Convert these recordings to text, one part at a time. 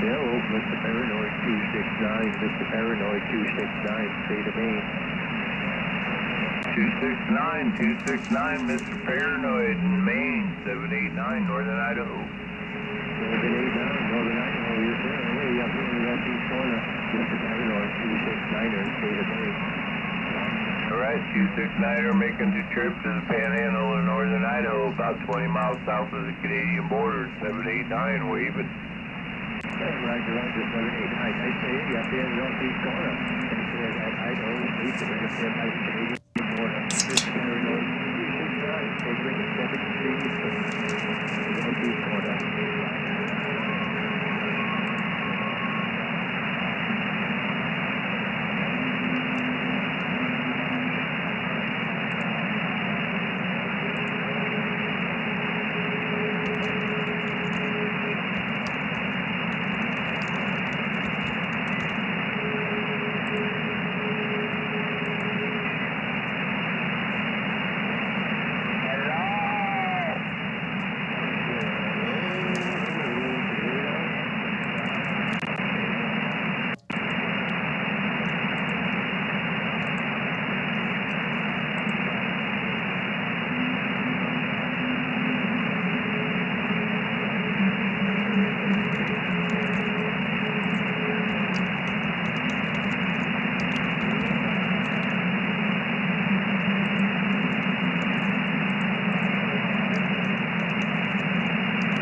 Hello, Mr. Paranoid 269, Mr. Paranoid 269, state of Maine. 269, Mr. Paranoid in Maine, 789, Northern Idaho. 789, Northern Idaho, yes sir. Hey, up here in the northeast corner, Mr. Paranoid 269, state of Maine. Alright, 269er making the trip to the Panhandle of Northern Idaho, about 20 miles south of the Canadian border, 789, waving. Roger, 789. I say, up here in the northeast corner, and say that Idaho, east of right up there by the Canadian border. Mr. Paranoid 269, taking 73 east, northeast corner.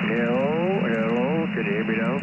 Hello, can you hear me now?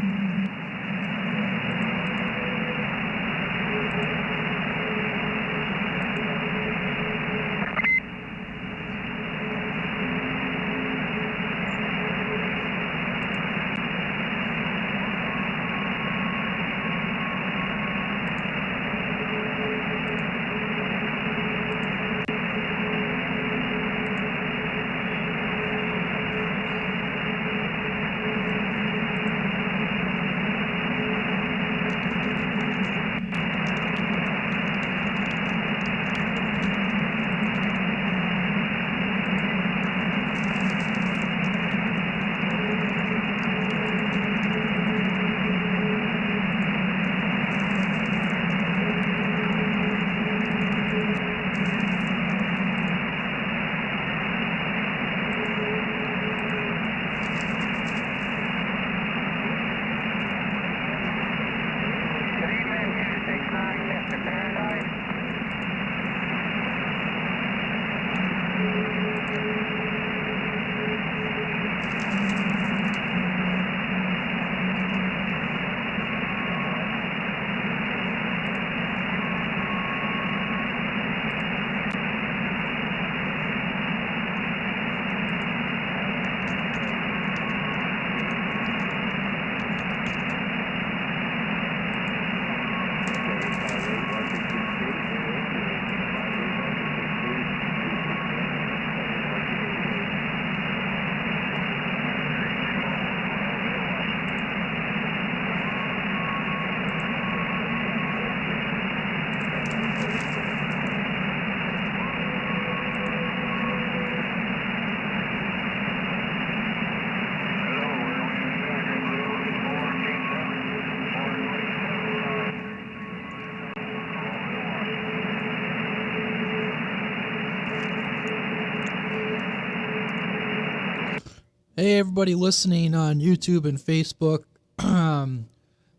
Hey, everybody listening on YouTube and Facebook.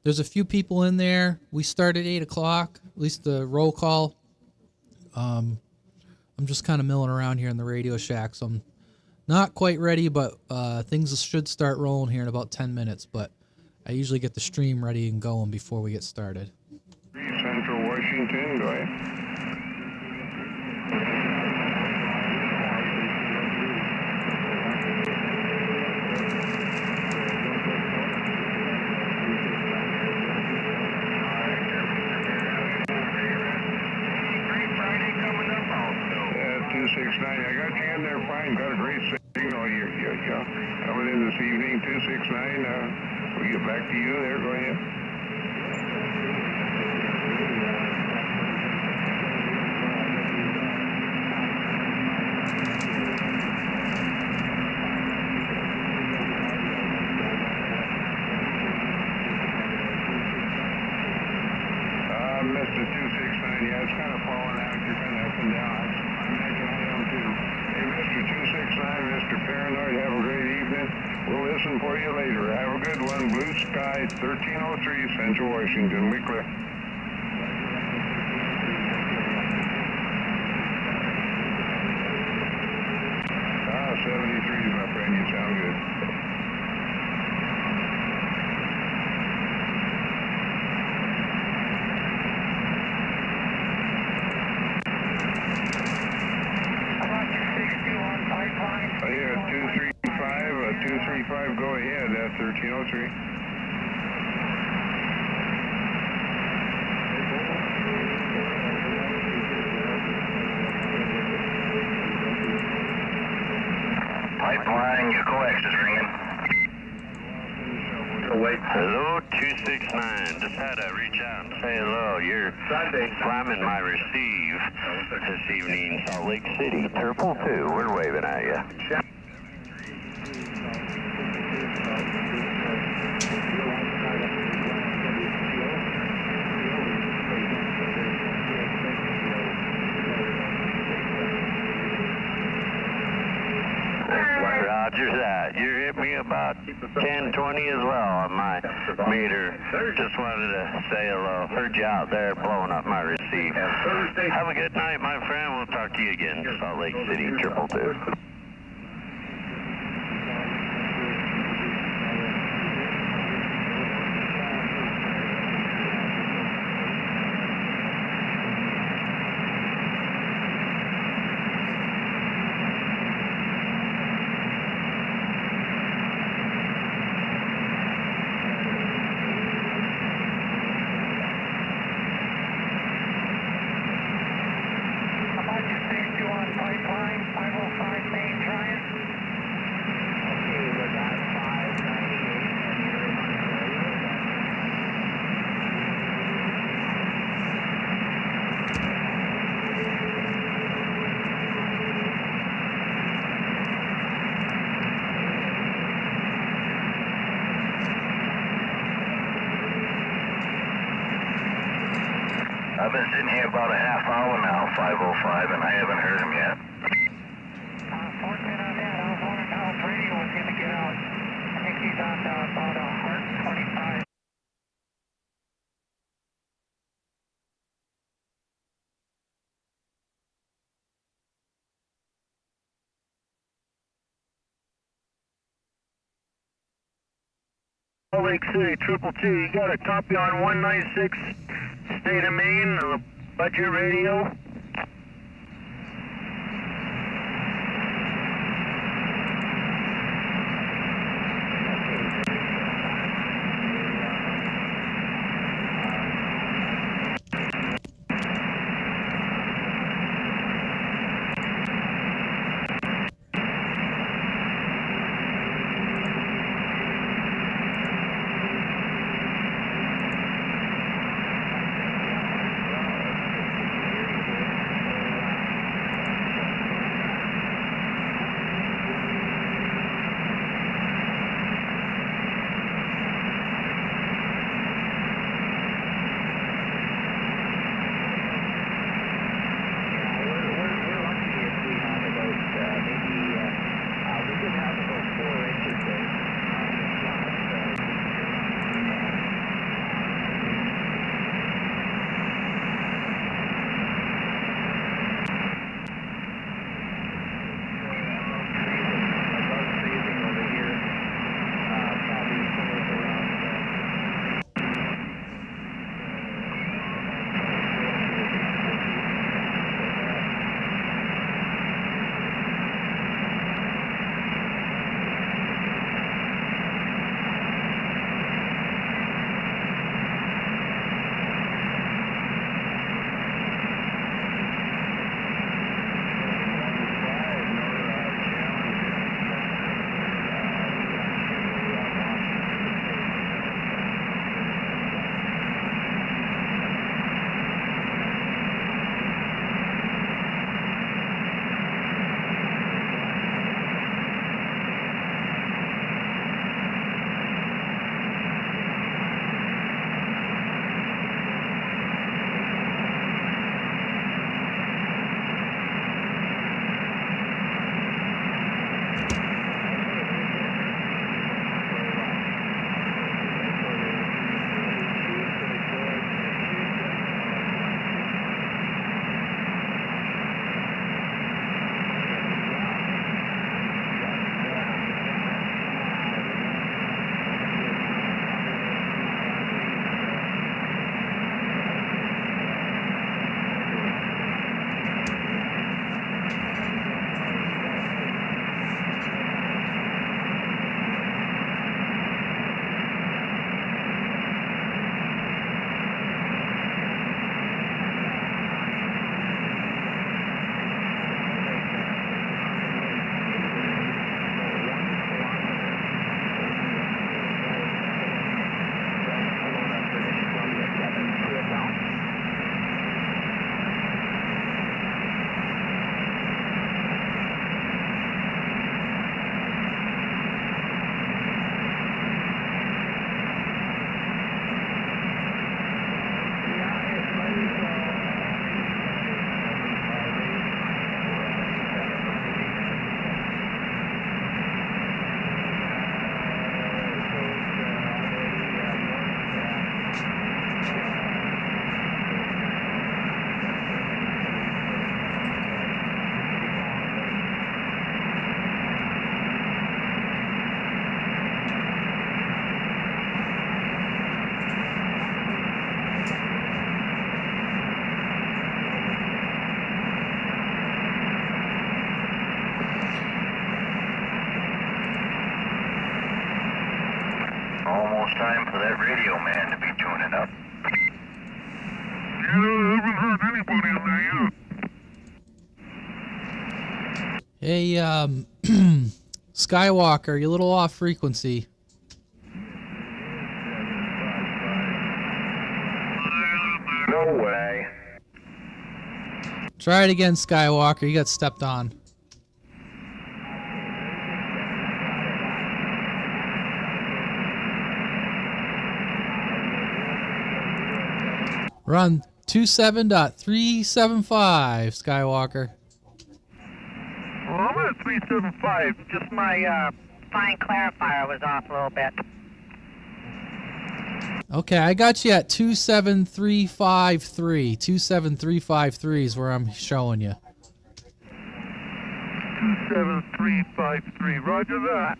There's a few people in there. We start at 8 o'clock, at least the roll call. I'm just kind of milling around here in the Radio Shack, so I'm not quite ready, but things should start rolling here in about 10 minutes. But I usually get the stream ready and going before we get started. Central Washington, go ahead. I got you in there fine, got a great signal. You're coming in this evening, 269. We'll get back to you there, go ahead. listen for you later. Have a good one. Blue Sky, 1303, Central Washington. We clear. 73, my friend. You sound good. Yeah, 235, go ahead, that's 1303. Pipeline, your coax is ringing. Hello, 269. Just had to reach out and say hello. You're slamming my receive this evening, Salt Lake City. Triple 2, we're waving at you. Roger that. You hit me about 10:20 as well on my meter. Just wanted to say hello. Heard you out there blowing up my receive. Have a good night, my friend. We'll talk to you again. Salt Lake City, Triple 2. Pipeline, 505 Maine Giant. Okay, we got 598 and you're in I've been sitting here about a half hour now, 505, and I haven't heard him yet. Fortunate on that. I was wondering how his radio was going to get out. I think he's on about 125. Salt Lake City, Triple 2, you got a copy on 196, State of Maine, budget radio. it's time for that radio man to be tuning up. Yeah, I haven't heard anybody in there yet. Hey, Skywalker, you're a little off frequency. No way. Try it again, Skywalker. You got stepped on. Run 27.375, Skywalker. Well, I'm at 375. Just my Fine clarifier was off a little bit. Okay, I got you at 27353. 27353 is where I'm showing you. 27353. Roger that.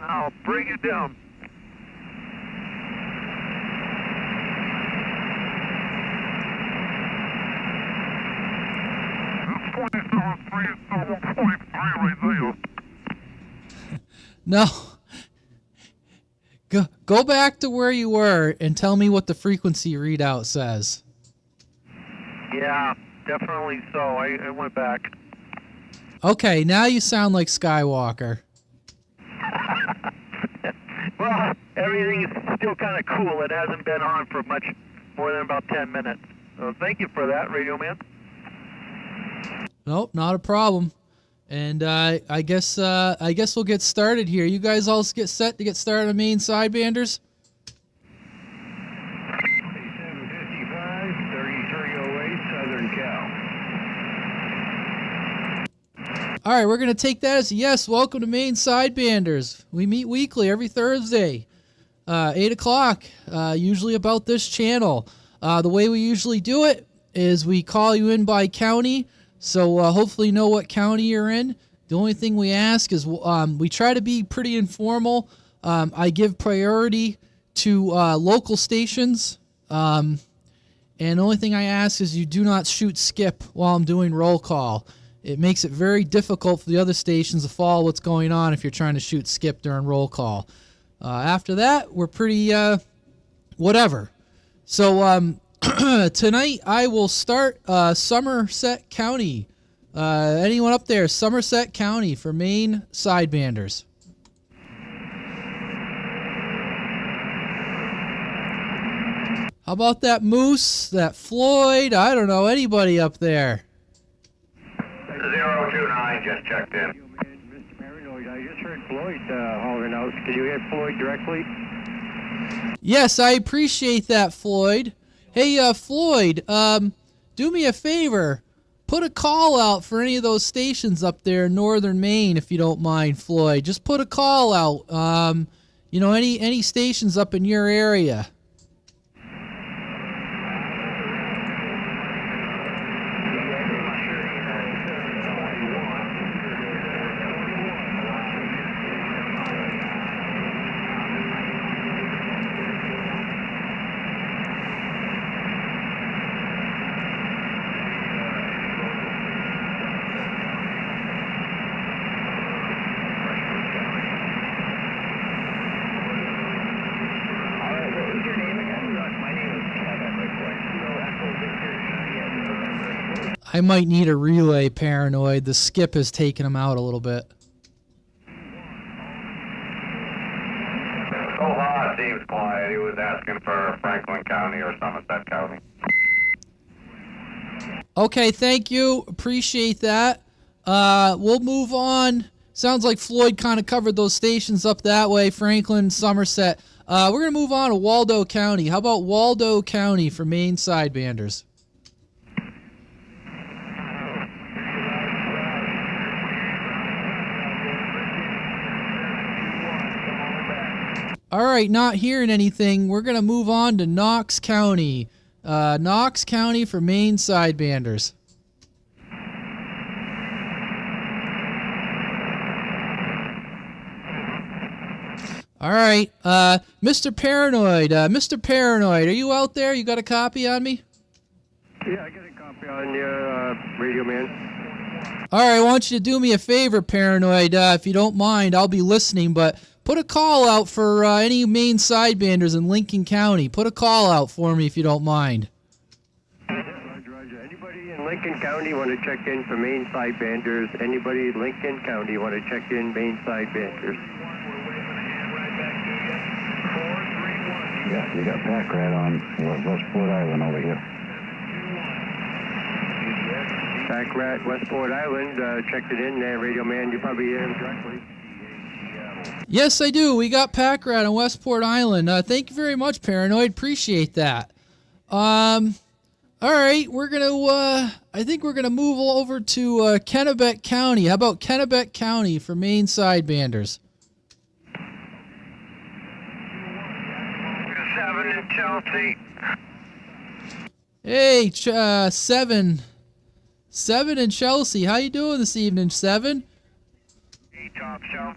I'll bring it down. This 27.3 is 7.3 right there. No. Go back to where you were and tell me what the frequency readout says. Yeah, definitely so. I went back. Okay, now you sound like Skywalker. Well, everything is still kind of cool. It hasn't been on for much more than about 10 minutes. So thank you for that, Radio Man. Nope, not a problem. And I guess we'll get started here. You guys all get set to get started on Maine Sidebanders? 2755, 3308, Southern Cal. All right, we're going to take that as a yes. Welcome to Maine Sidebanders. We meet weekly every Thursday, 8 o'clock, usually about this channel. The way we usually do it is we call you in by county. So hopefully you know what county you're in. The only thing we ask is we try to be pretty informal. I give priority to local stations. And the only thing I ask is you do not shoot skip while I'm doing roll call. It makes it very difficult for the other stations to follow what's going on if you're trying to shoot skip during roll call. After that, we're pretty whatever. So tonight I will start Somerset County. Anyone up there? Somerset County for Maine Sidebanders. How about that Moose, that Floyd? I don't know, anybody up there. 029 just checked in. Mr. Paranoid, I just heard Floyd hollering out. Can you hear Floyd directly? Yes, I appreciate that, Floyd. Hey, Floyd, do me a favor. Put a call out for any of those stations up there in northern Maine, if you don't mind, Floyd. Just put a call out. Any stations up in your area. I might need a relay, Paranoid. The skip has taken him out a little bit. So far, Steve's quiet. He was asking for Franklin County or Somerset County. Okay, thank you. Appreciate that. We'll move on. Sounds like Floyd kind of covered those stations up that way, Franklin, Somerset. We're going to move on to Waldo County. How about Waldo County for Maine Sidebanders? All right, not hearing anything. We're going to move on to Knox County. Knox County for Maine Sidebanders. All right, Mr. Paranoid. Mr. Paranoid, are you out there? You got a copy on me? Yeah, I got a copy on your Radio Man. All right, I want you to do me a favor, Paranoid. If you don't mind, I'll be listening, but put a call out for any Maine Sidebanders in Lincoln County. Put a call out for me if you don't mind. Roger. Anybody in Lincoln County want to check in for Maine Sidebanders? Anybody in Lincoln County want to check in Maine Sidebanders? Yeah, you got Pack Rat on Westport Island over here. Pack Rat, Westport Island, checked it in there, Radio Man. You probably hear him directly. Yes, I do. We got Pack Rat on Westport Island. Thank you very much, Paranoid. Appreciate that. All right, we're gonna. I think we're gonna move over to Kennebec County. How about Kennebec County for Maine Sidebanders? 7 in Chelsea. Hey, 7 in Chelsea. How you doing this evening, 7? Hey, top shelf.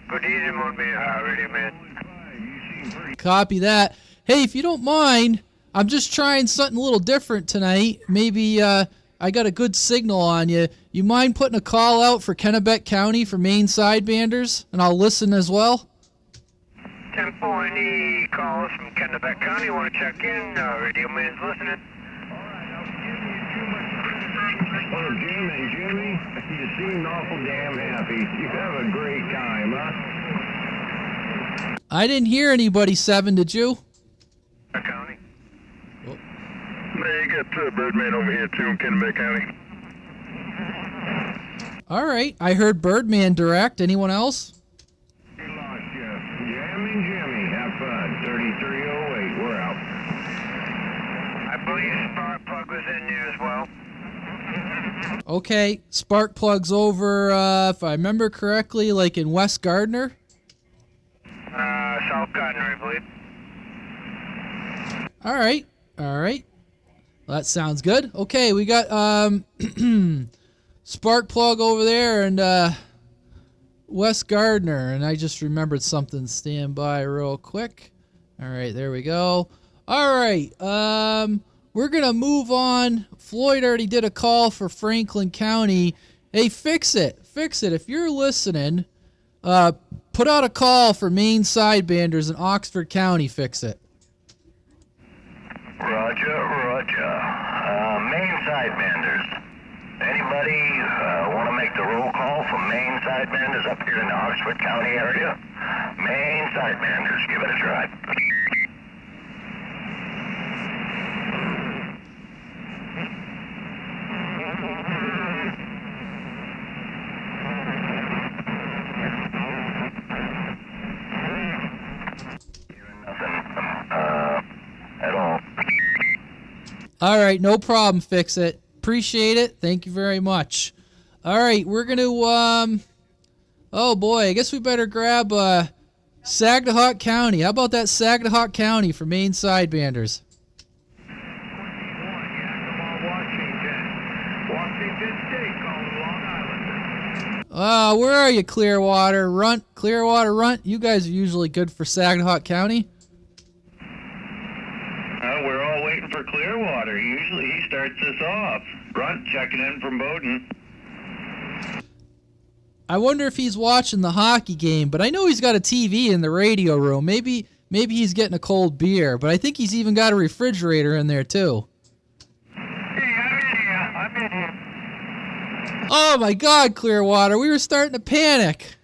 Good evening, my man. Already, man. Copy that. Hey, if you don't mind, I'm just trying something a little different tonight. Maybe I got a good signal on you. You mind putting a call out for Kennebec County for Maine Sidebanders, and I'll listen as well? 10-4, any calls from Kennebec County? Want to check in? Radio Man's listening. Oh, Jimmy, you seem awful damn happy. You have a great time, huh? I didn't hear anybody, 7, did you? County. Man, you got Birdman over here, too, in Kennebec County. All right. I heard Birdman direct. Anyone else? We lost you. Jamming Jimmy. Have fun. 3308. We're out. I believe Sparkplug was in there as well. Okay. Sparkplug's over, if I remember correctly, like in West Gardner. South Gardner, I believe. All right. Well, that sounds good. Okay, we got Sparkplug over there and West Gardner, and I just remembered something. Stand by real quick. All right, there we go. All right, we're gonna move on. Floyd already did a call for Franklin County. Hey, fix it. If you're listening, put out a call for Maine Sidebanders in Oxford County. Fix it. Roger. Maine Sidebanders. Anybody want to make the roll call for Maine Sidebanders up here in the Oxford County area? Maine Sidebanders, give it a try. At all. All right, no problem. Fix it. Appreciate it. Thank you very much. All right, we're going to, oh boy, I guess we better grab Saginaw County. How about that Saginaw County for Maine Sidebanders? Washington State, calling Long Island. Where are you, Clearwater? Clearwater Runt. You guys are usually good for Saginaw County. We're all waiting for Clearwater. Usually he starts us off. Grunt checking in from Bowdoin. I wonder if he's watching the hockey game, but I know he's got a TV in the radio room. Maybe he's getting a cold beer, but I think he's even got a refrigerator in there too. Hey, I'm in here. Oh my God, Clearwater, we were starting to panic.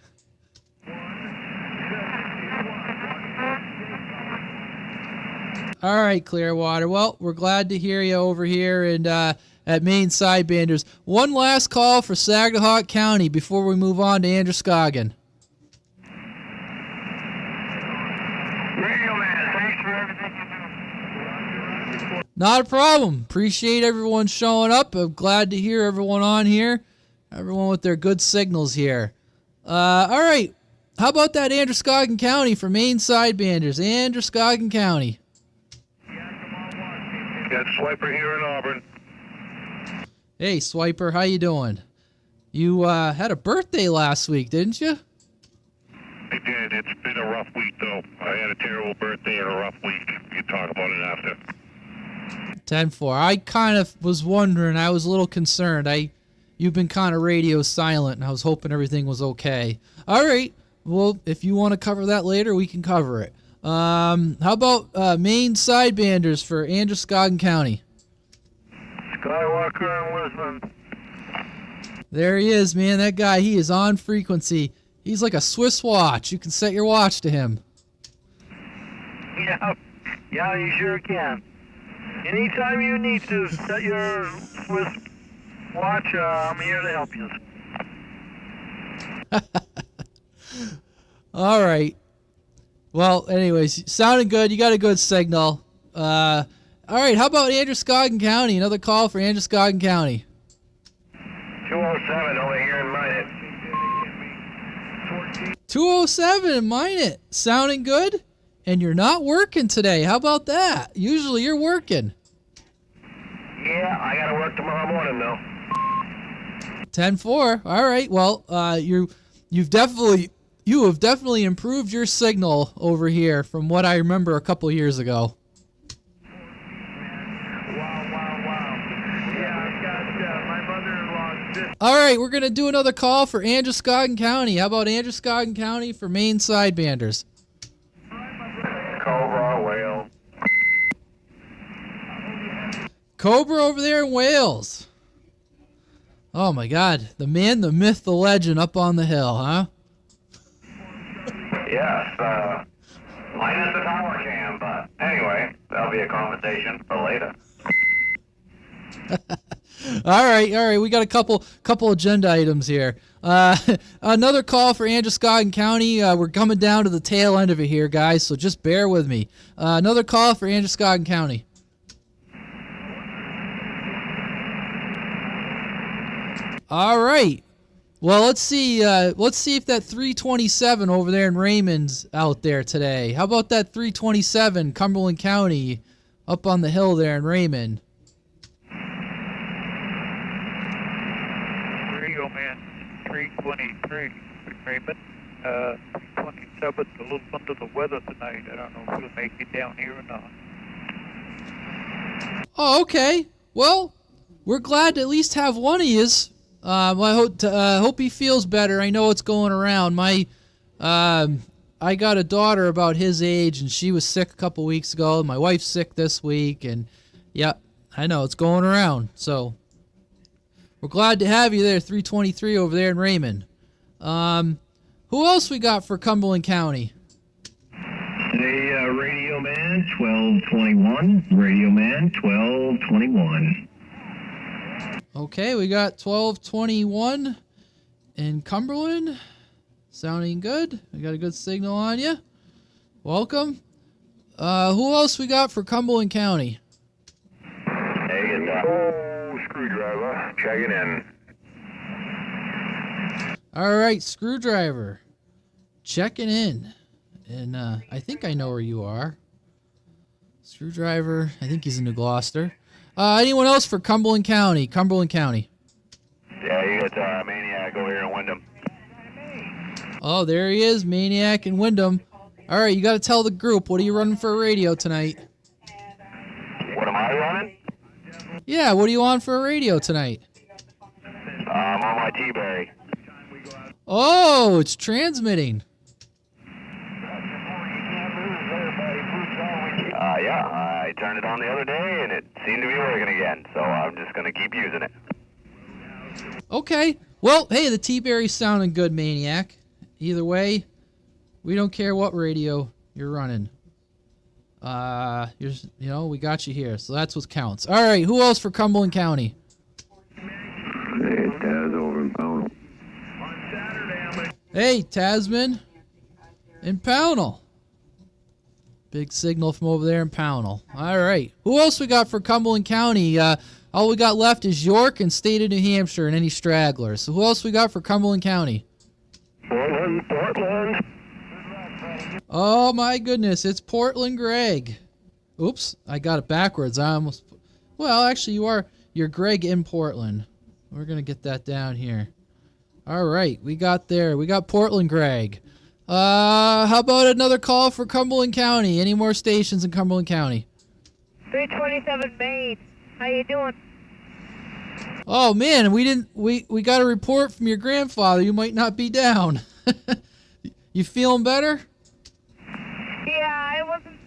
All right, Clearwater. Well, we're glad to hear you over here and at Maine Sidebanders. One last call for Saginaw County before we move on to Androscoggin. Radio Man, thanks for everything you do. Not a problem. Appreciate everyone showing up. I'm glad to hear everyone on here. Everyone with their good signals here. All right. How about that Androscoggin County for Maine Sidebanders? Androscoggin County. Got Swiper here in Auburn. Hey, Swiper, how you doing? You had a birthday last week, didn't you? I did. It's been a rough week, though. I had a terrible birthday and a rough week. You talk about it after. 10-4. I kind of was wondering. I was a little concerned. You've been kind of radio silent, and I was hoping everything was okay. All right. well, if you want to cover that later, we can cover it. How about Maine Sidebanders for Androscoggin County? Skywalker and Lisbon. There he is, man. That guy, he is on frequency. He's like a Swiss watch. You can set your watch to him. Yeah, you sure can. Anytime you need to set your Swiss watch, I'm here to help you. All right. Well, anyways, sounding good. You got a good signal. All right, how about Androscoggin County? Another call for Androscoggin County. 207 over here in Minot. 207 in Minot. Sounding good? And you're not working today. How about that? Usually you're working. Yeah, I gotta work tomorrow morning though. 10-4. All right. Well, you have definitely improved your signal over here from what I remember a couple years ago. All right, we're going to do another call for Androscoggin County. How about Androscoggin County for Maine Sidebanders? Cobra, Whale. Cobra over there in Wales. Oh, my God. The man, the myth, the legend up on the hill, huh? Yes, minus the tower cam, but anyway, that'll be a conversation for later. All right. We got a couple agenda items here. Another call for Androscoggin County. We're coming down to the tail end of it here, guys, so just bear with me. Another call for Androscoggin County. All right. Well, let's see if that 327 over there in Raymond's out there today. How about that 327 Cumberland County up on the hill there in Raymond? Radio Man 323 Raymond. 27, a little under the weather tonight. I don't know if we'll make it down here or not. Oh, okay. Well, we're glad to at least have one of yous. I hope he feels better. I know it's going around. I got a daughter about his age, and she was sick a couple weeks ago. My wife's sick this week, and yeah, I know it's going around. So we're glad to have you there, 323 over there in Raymond. Who else we got for Cumberland County? Hey, Radio Man 1221. Radio Man 1221. Okay, we got 1221 in Cumberland. Sounding good. We got a good signal on you. Welcome. Who else we got for Cumberland County? Hey, it's Screwdriver checking in. All right, Screwdriver checking in. And I think I know where you are. Screwdriver, I think he's in New Gloucester. Anyone else for Cumberland County? Cumberland County. Yeah, you got Maniac over here in Wyndham. Oh, there he is, Maniac in Wyndham. All right, you got to tell the group. What are you running for a radio tonight? What am I running? Yeah, what are you on for a radio tonight? I'm on my T-Berry. Oh, it's transmitting. Yeah, I turned it on the other day, and it seemed to be working again, so I'm just going to keep using it. Okay. Well, hey, the T-Berry's sounding good, Maniac. Either way, we don't care what radio you're running. We got you here, so that's what counts. All right, who else for Cumberland County? Hey, Taz over in Pownell. Hey, Tasman in Pownell. Big signal from over there in Pownell. All right. Who else we got for Cumberland County? All we got left is York and State of New Hampshire and any stragglers. So who else we got for Cumberland County? Portland. Oh, my goodness. It's Portland Greg. Oops. I got it backwards. Actually, you're Greg in Portland. We're going to get that down here. All right. We got Portland Greg. How about another call for Cumberland County? Any more stations in Cumberland County? 327 Maine. How you doing? Oh man, we got a report from your grandfather. You might not be down. You feeling better? Yeah, I wasn't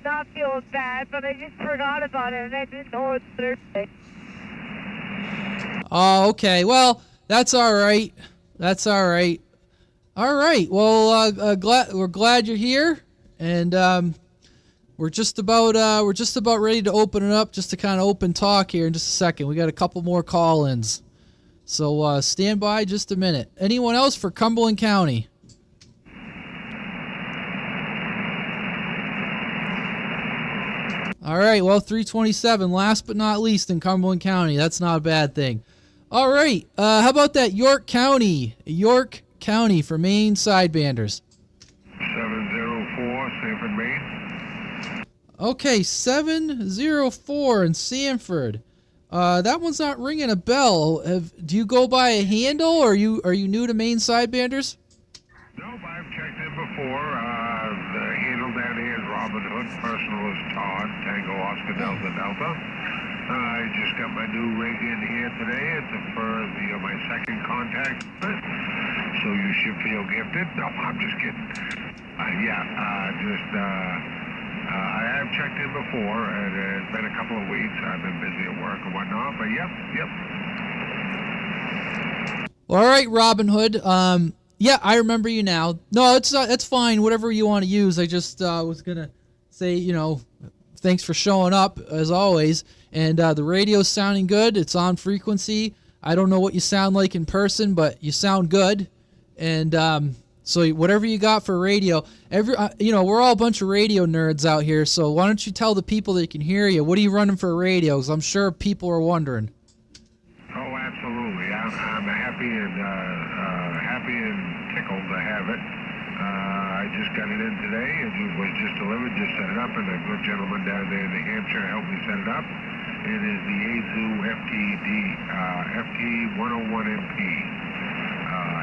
not feeling bad, but I just forgot about it and I didn't know it was Thursday. Oh, okay. Well, that's all right. That's all right. All right. Well, we're glad you're here, and we're just about ready to open it up, just to kind of open talk here in just a second. We got a couple more call-ins, so stand by just a minute. Anyone else for Cumberland County? All right, well, 327, last but not least in Cumberland County. That's not a bad thing. All right, how about that York County? York County for Maine Sidebanders. 704, Sanford, Maine. Okay, 704 in Sanford. That one's not ringing a bell. Do you go by a handle, or are you new to Maine Sidebanders? Nope, I've checked in before. The handle down here is Robin Hood. Personal is Todd, Tango Oscar Delta Delta. I just got my new rig in here today. It's my second contact. So you should feel gifted. No, I'm just kidding. I have checked in before, and it's been a couple of weeks. I've been busy at work and whatnot, but yep. All right, Robin Hood. Yeah, I remember you now. No, it's fine. Whatever you want to use. I just was gonna say, thanks for showing up as always. And the radio's sounding good. It's on frequency. I don't know what you sound like in person, but you sound good. And so whatever you got for radio, we're all a bunch of radio nerds out here. So why don't you tell the people that can hear you? What are you running for radio? 'Cause I'm sure people are wondering. Oh, absolutely. I'm happy and tickled to have it. I just got it in today. It was just delivered, just set it up, and a good gentleman down there in New Hampshire helped me set it up. It is the Azu FT101MP.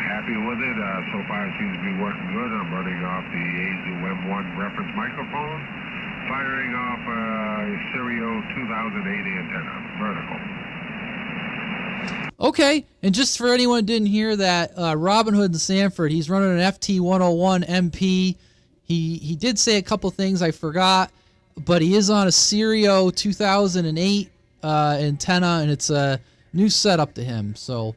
Happy with it. So far it seems to be working good. I'm running off the Azu M1 reference microphone, firing off a Stereo 2008 antenna, vertical. Okay, and just for anyone who didn't hear that, Robin Hood in Sanford, he's running an FT101 MP. He did say a couple things I forgot, but he is on a Stereo 2008 antenna, and it's a new setup to him. So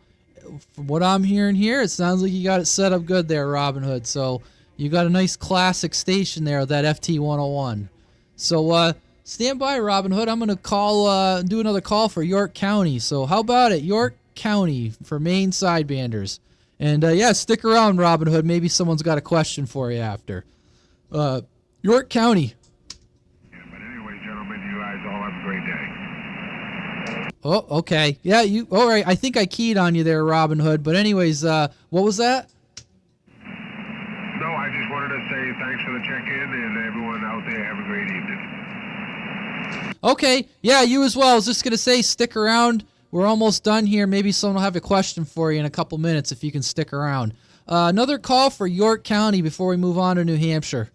from what I'm hearing here, it sounds like you got it set up good there, Robin Hood. So you got a nice classic station there with that FT101. So stand by, Robin Hood. I'm going to do another call for York County. So how about it, York County for Maine Sidebanders? And stick around, Robin Hood. Maybe someone's got a question for you after. York County. Yeah, but anyway, gentlemen, you guys all have a great day. Oh, okay. Yeah, all right. I think I keyed on you there, Robin Hood. But anyways, what was that? No, I just wanted to say thanks for the check-in, and everyone out there, have a great evening. Okay. Yeah, you as well. I was just going to say stick around. We're almost done here. Maybe someone will have a question for you in a couple minutes if you can stick around. Another call for York County before we move on to New Hampshire.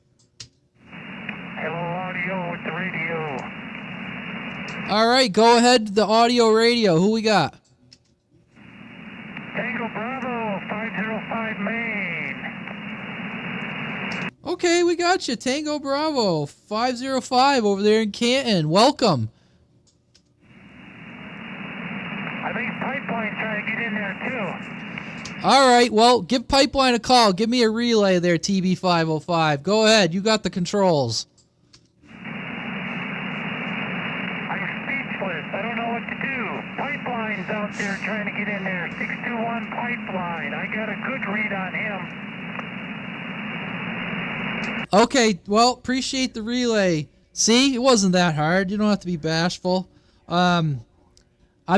Hello, audio with the radio. All right, go ahead, the audio radio. Who we got? Tango Bravo, 505 Maine. Okay, we got you. Tango Bravo, 505 over there in Canton. Welcome. I think Pipeline's trying to get in there, too. All right, well, give Pipeline a call. Give me a relay there, TB505. Go ahead. You got the controls. I'm speechless. I don't know what to do. Pipeline's out there trying to get in there. 621 Pipeline. I got a good read on him. Okay, well, appreciate the relay. See, it wasn't that hard. You don't have to be bashful. I'm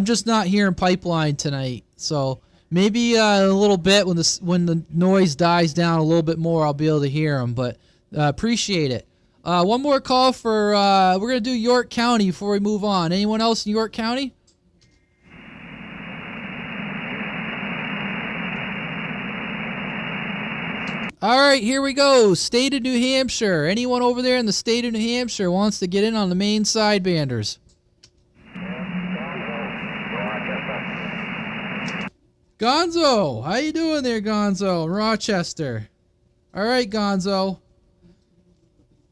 just not hearing Pipeline tonight, so maybe a little bit when the noise dies down a little bit more, I'll be able to hear them. But appreciate it. One more call for we're gonna do York County before we move on. Anyone else in York County? All right, here we go. State of New Hampshire. Anyone over there in the state of New Hampshire wants to get in on the Maine Sidebanders? Gonzo, how you doing there, Gonzo? Rochester. All right, Gonzo.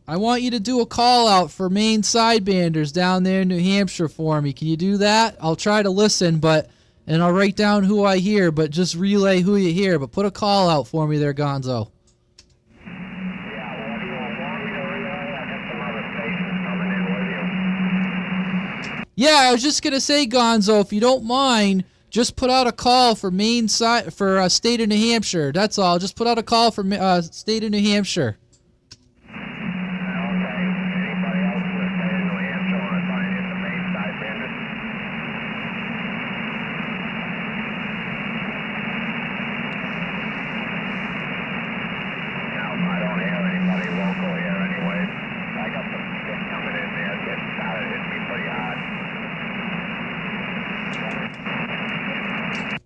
I want you to do a call out for Maine Sidebanders down there in New Hampshire for me. Can you do that? I'll try to listen, and I'll write down who I hear, but just relay who you hear. But put a call out for me there, Gonzo. Yeah, I was just gonna say, Gonzo, if you don't mind, just put out a call for state of New Hampshire. That's all. Just put out a call for state of New Hampshire.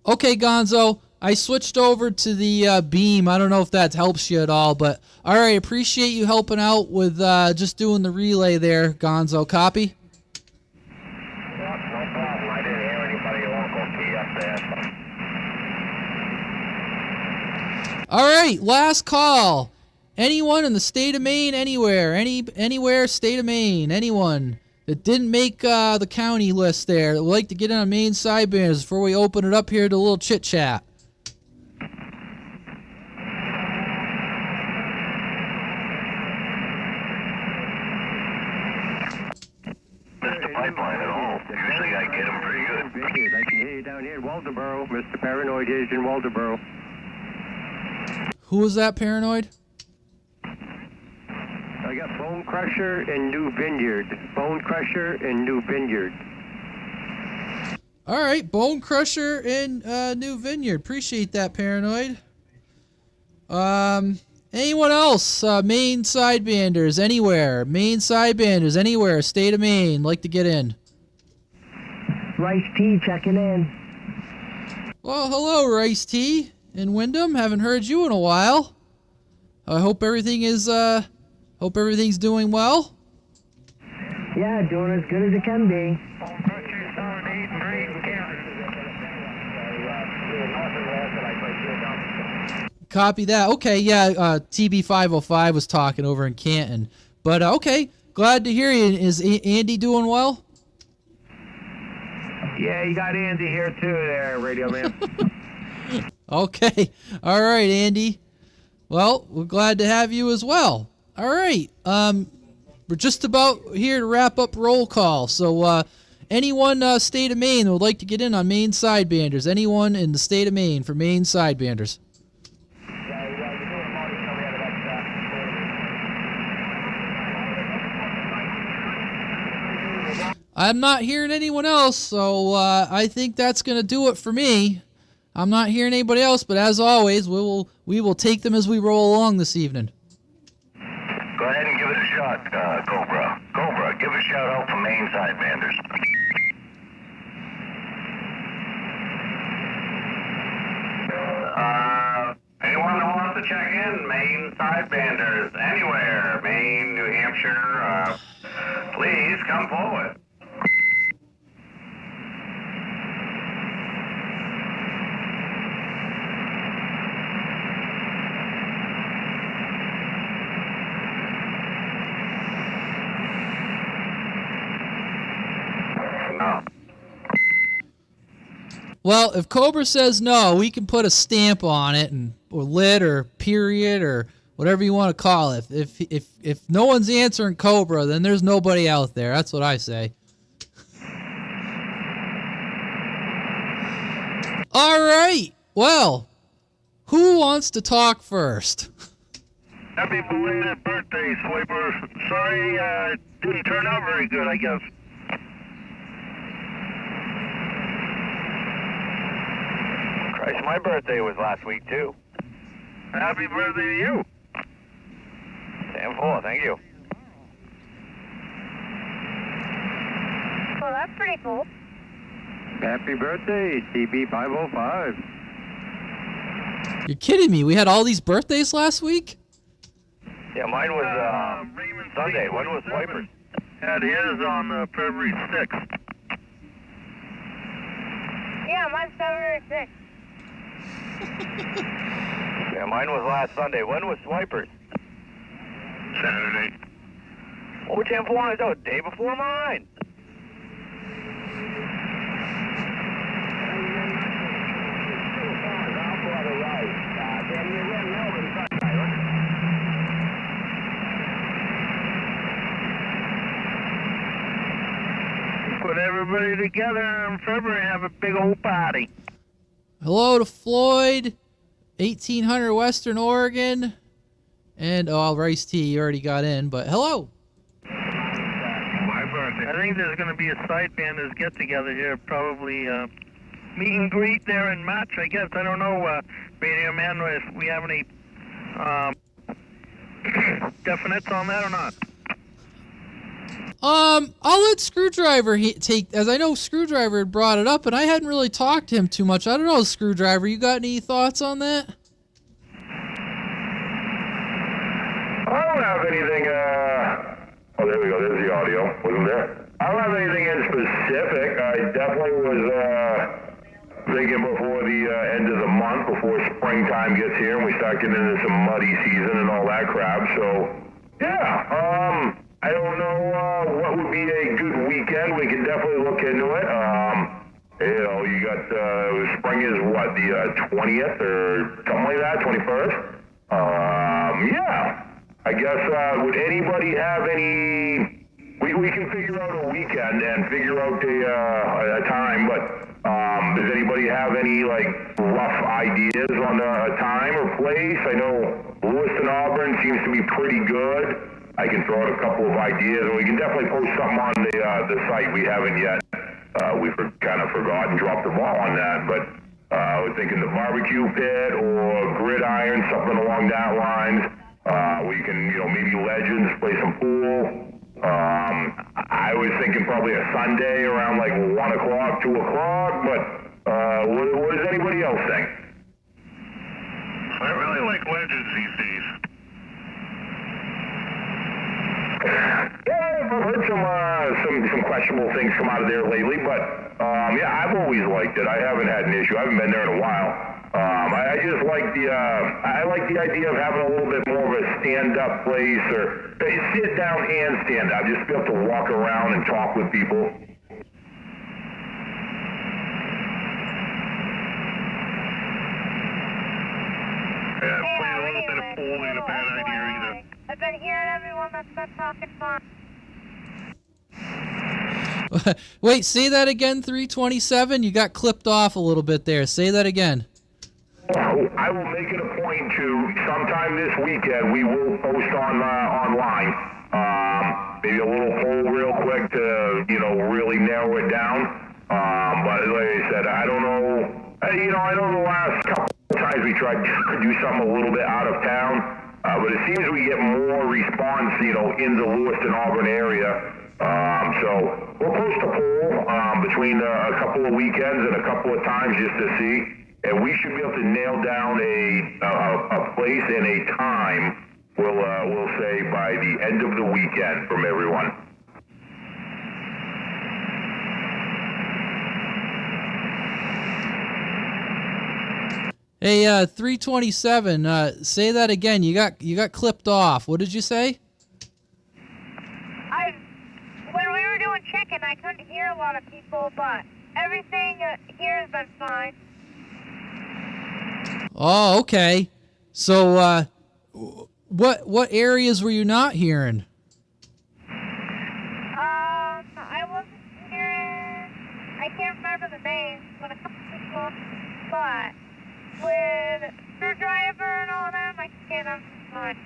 Okay, Gonzo, I switched over to the beam. I don't know if that helps you at all, but all right, appreciate you helping out with just doing the relay there, Gonzo. Copy? No problem. I didn't hear anybody local key up there. All right, last call. Anyone in the state of Maine, anywhere, anywhere, state of Maine, anyone that didn't make the county list there that would like to get in on Maine Sidebanders before we open it up here to a little chit chat. Mr. Pipeline at all. Usually I get them pretty good. I can hear you down here in Waldoboro. Mr. Paranoid is in Waldoboro. Who was that, Paranoid? I got Bone Crusher and New Vineyard. Bone Crusher and New Vineyard. All right, Bone Crusher and New Vineyard. Appreciate that, Paranoid. Anyone else? Maine Sidebanders, anywhere. Maine Sidebanders, anywhere. State of Maine, like to get in. Rice Tea checking in. Well, hello, Rice Tea in Wyndham. Haven't heard you in a while. I hope everything is hope everything's doing well. Yeah, doing as good as it can be. Copy that. Okay, yeah, TB505 was talking over in Canton. But okay, glad to hear you. Is Andy doing well? Yeah, you got Andy here too there, Radio Man. Okay. All right, Andy. Well, we're glad to have you as well. All right. We're just about here to wrap up roll call. So anyone state of Maine that would like to get in on Maine Sidebanders? Anyone in the state of Maine for Maine Sidebanders? I'm not hearing anyone else, so I think that's going to do it for me. I'm not hearing anybody else, but as always, we will take them as we roll along this evening. Go ahead and give it a shot, Cobra. Cobra, give a shout out for Maine Sidebanders. Anyone who wants to check in, Maine Sidebanders, anywhere, Maine, New Hampshire, please come forward. No. Well, if Cobra says no, we can put a stamp on it, or lit, or period, or whatever you want to call it. If no one's answering Cobra, then there's nobody out there. That's what I say. All right. Well, who wants to talk first? Happy belated birthday, Sweeper. Sorry, didn't turn out very good, I guess. Christ, my birthday was last week, too. Happy birthday to you. 10-4, thank you. Well, that's pretty cool. Happy birthday, CB505. You're kidding me. We had all these birthdays last week? Yeah, mine was Sunday. When was Swiper's? Had his on February 6th. Yeah, mine's February 6th. Yeah, mine was last Sunday. When was Swipers? Saturday. Oh, 10-4 is out. Day before mine. Put everybody together in February and have a big old party. Hello to Floyd, 1800 Western Oregon. And, oh, Rice T, you already got in, but hello. My birthday. I think there's going to be a Sidebanders get-together here, probably meet and greet there in March, I guess. I don't know, Radio Man, if we have any definites on that or not. I'll let Screwdriver take, as I know Screwdriver had brought it up, and I hadn't really talked to him too much. I don't know, Screwdriver, you got any thoughts on that? I don't have anything, oh, there we go, there's the audio, wasn't there? I don't have anything in specific. I definitely was, thinking before the end of the month, before springtime gets here and we start getting into some muddy season and all that crap, so, yeah, I don't know, what would be a good weekend. We can definitely look into it. You know, you got, spring is what, the 20th or something like that, 21st? Yeah. I guess, would anybody have any, we can figure out a weekend and figure out a time, but does anybody have any, like, rough ideas on a time or place? I know Lewiston Auburn seems to be pretty good. I can throw out a couple of ideas, and we can definitely post something on the site. We haven't yet. We've kind of forgotten, dropped the ball on that, but we're thinking the barbecue pit or gridiron, something along that lines. We can, you know, maybe Legends, play some pool. I was thinking probably a Sunday around like 1 o'clock, 2 o'clock, but what does anybody else think? I really like Legends these days. Yeah, I've heard some questionable things come out of there lately, but yeah, I've always liked it. I haven't had an issue. I haven't been there in a while. I just like I like the idea of having a little bit more of a stand-up place, or sit down and stand up, just be able to walk around and talk with people. Yeah, playing a little bit of pool ain't a bad idea either. I've been hearing everyone that's been talking fun. Wait, say that again, 327? You got clipped off a little bit there. Say that again. I will make it a point to, sometime this weekend, we will post online. Maybe a little poll real quick to, you know, really narrow it down. But like I said, I don't know, you know, I know the last couple of times we tried to do something a little bit out of town. But it seems we get more response, you know, in the Lewiston Auburn area. So we'll post a poll between a couple of weekends and a couple of times just to see, and we should be able to nail down a place and a time. We'll say by the end of the weekend from everyone. Hey, 327, say that again. You got clipped off. What did you say? When we were doing chicken, I couldn't hear a lot of people, but everything here has been fine. Oh, okay. So, what areas were you not hearing? I wasn't hearing, I can't remember the names, but a couple people, but with Screwdriver and all them, I can hear them fine.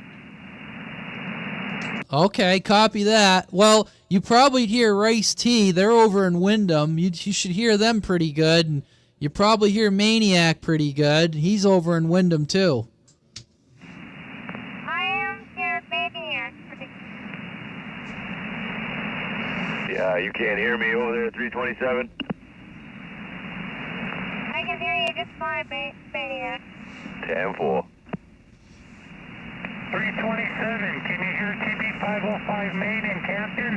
Okay, copy that. Well, you probably hear Rice T. They're over in Wyndham. You should hear them pretty good. And you probably hear Maniac pretty good. He's over in Wyndham, too. I am hearing Maniac pretty good. Yeah, you can't hear me over there at 327? I can hear you just fine, Maniac. 10-4. 327, can you hear TB 505 Maine in Canton?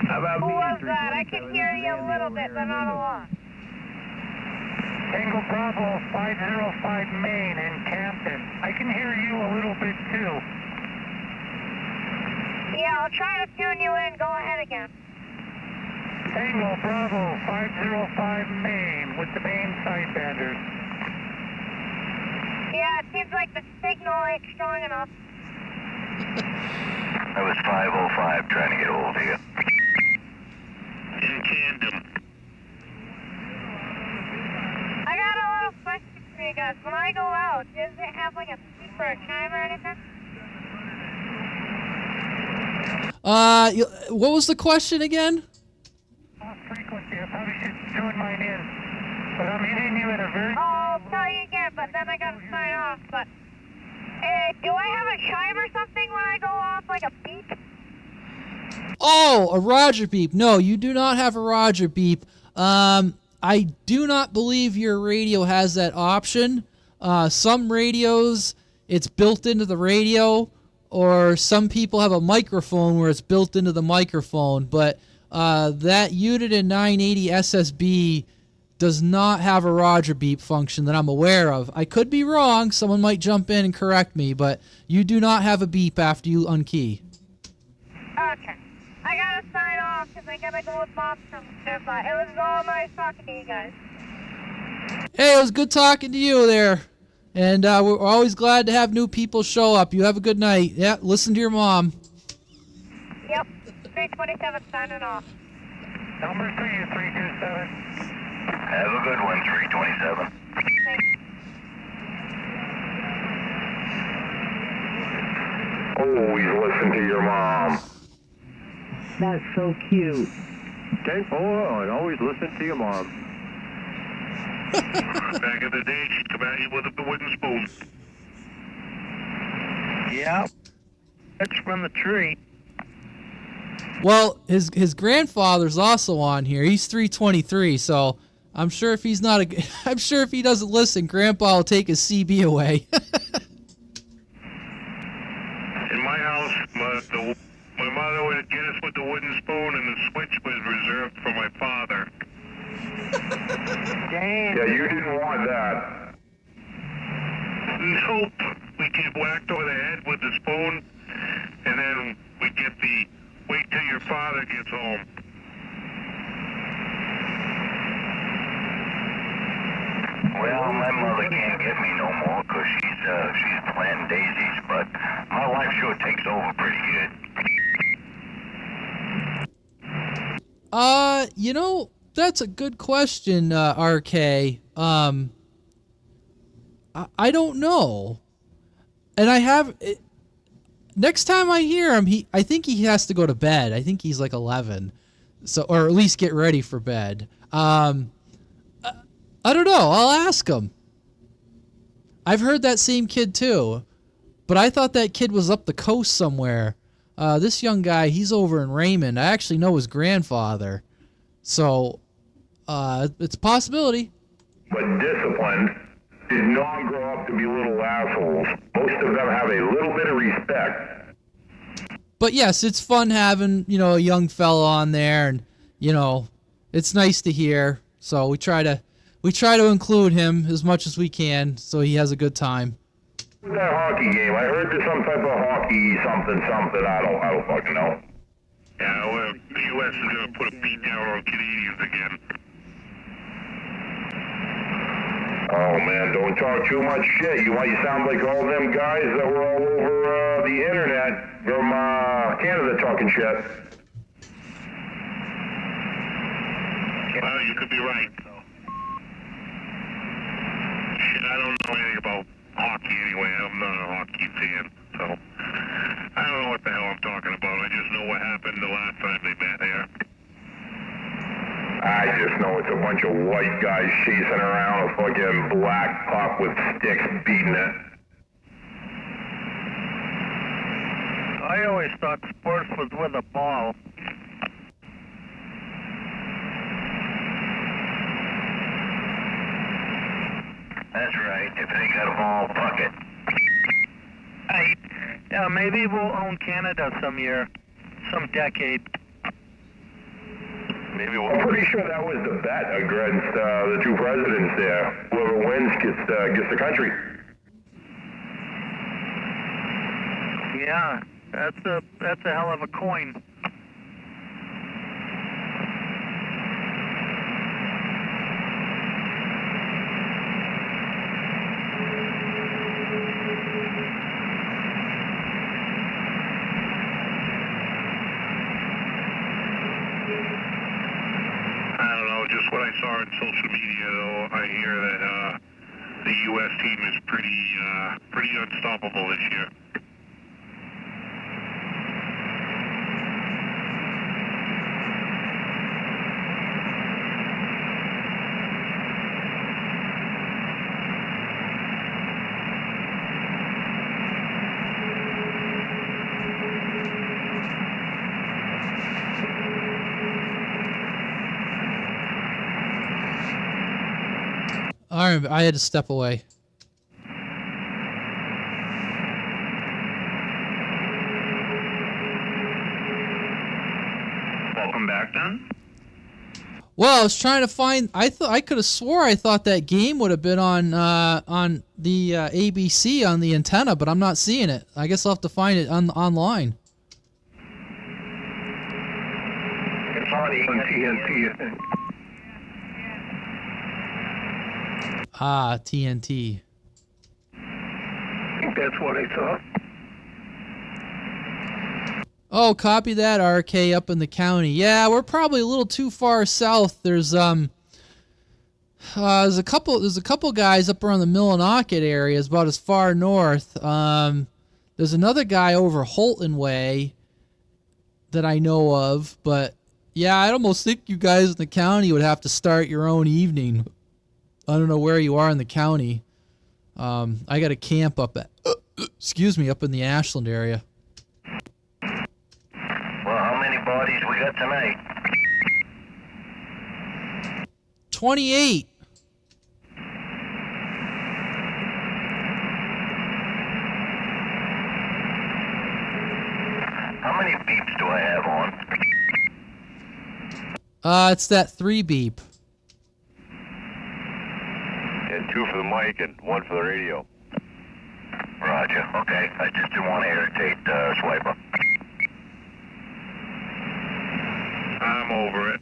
Who was that? I can hear you a little bit, but not a lot. Tango Bravo 505 Maine in Camden. I can hear you a little bit too. Yeah, I'll try to tune you in. Go ahead again. Tango Bravo 505 Maine with the Maine Sidebanders. Yeah, it seems like the signal ain't strong enough. That was 505 trying to get a hold of you. In Camden. I got a little question for you guys. When I go out, does it have like a beep or a chime or anything? What was the question again? Frequency. I probably should tune mine in. But I'm hitting you at a very... I'll tell you again, but then I gotta sign off. But do I have a chime or something when I go off, like a beep? Oh, a Roger beep. No, you do not have a Roger beep. I do not believe your radio has that option. Some radios, it's built into the radio, or some people have a microphone where it's built into the microphone, but that Unit 980 SSB does not have a Roger beep function that I'm aware of. I could be wrong. Someone might jump in and correct me, but you do not have a beep after you unkey. Okay. I gotta sign off because I gotta go with Bob somewhere, but it was all nice talking to you guys. Hey, it was good talking to you there. And we're always glad to have new people show up. You have a good night. Yeah, listen to your mom. Yep. 327 signing off. Number 327. Have a good one, 327. Thanks. Always listen to your mom. That's so cute. Okay, hold on. Always listen to your mom. Back in the day, she'd come at you with a wooden spoon. Yep. That's from the tree. Well, his grandfather's also on here. He's 323, so I'm sure if he's not I'm sure if he doesn't listen, Grandpa will take his CB away. In my house, my mother would get us with the wooden spoon, and the switch was reserved for my father. Damn. Yeah, you didn't want that. Nope. We get whacked over the head with the spoon, and then we get the wait till your father gets home. Well, my mother can't get me no more because she's planting daisies, but my wife sure takes over pretty good. You know, that's a good question, RK. I don't know. And I have next time I hear him, I think he has to go to bed. I think he's like 11. So, or at least get ready for bed. I don't know. I'll ask him. I've heard that same kid too, but I thought that kid was up the coast somewhere. This young guy, he's over in Raymond. I actually know his grandfather. So, it's a possibility. But disciplined did not grow up to be little assholes. Most of them have a little bit of respect. But yes, it's fun having, a young fella on there, and, it's nice to hear. So we try to include him as much as we can so he has a good time. That hockey game, I heard there's some type of hockey something. I don't fucking know. Yeah, well, the U.S. is going to put a beat down on Canadians again. Oh man, don't talk too much shit. You sound like all them guys that were all over the internet from Canada talking shit. Well, you could be right. Shit, I don't know anything about hockey anyway. I'm not a hockey fan, so I don't know what the hell I'm talking about. I just know what happened the last time they met here. I just know it's a bunch of white guys chasing around a fucking black puck with sticks beating it. I always thought sports was with a ball. That's right. If it ain't got a ball, puck it. Hey, yeah, maybe we'll own Canada some year, some decade. Maybe I'm pretty sure that was the bet against the two presidents there. Whoever wins gets the country. Yeah, that's a hell of a coin. I don't know, just what I saw on social media, though, I hear that the U.S. team is pretty unstoppable this year. All right, I had to step away. Welcome back, then. Well, I was trying to find. I could have swore I thought that game would have been on the ABC on the antenna, but I'm not seeing it. I guess I'll have to find it online. It's on TNT, I think. Ah, TNT. I think that's what I thought. Oh, copy that, RK, up in the county. Yeah, we're probably a little too far south. There's a couple guys up around the Millinocket area, is about as far north. There's another guy over Holton Way that I know of, but yeah, I almost think you guys in the county would have to start your own evening. I don't know where you are in the county. I got a camp up at, up in the Ashland area. Well, how many bodies we got tonight? 28. How many beeps do I have on? It's that 3 beep. And 2 for the mic and 1 for the radio. Roger. Okay. I just didn't want to irritate Swiper. I'm over it.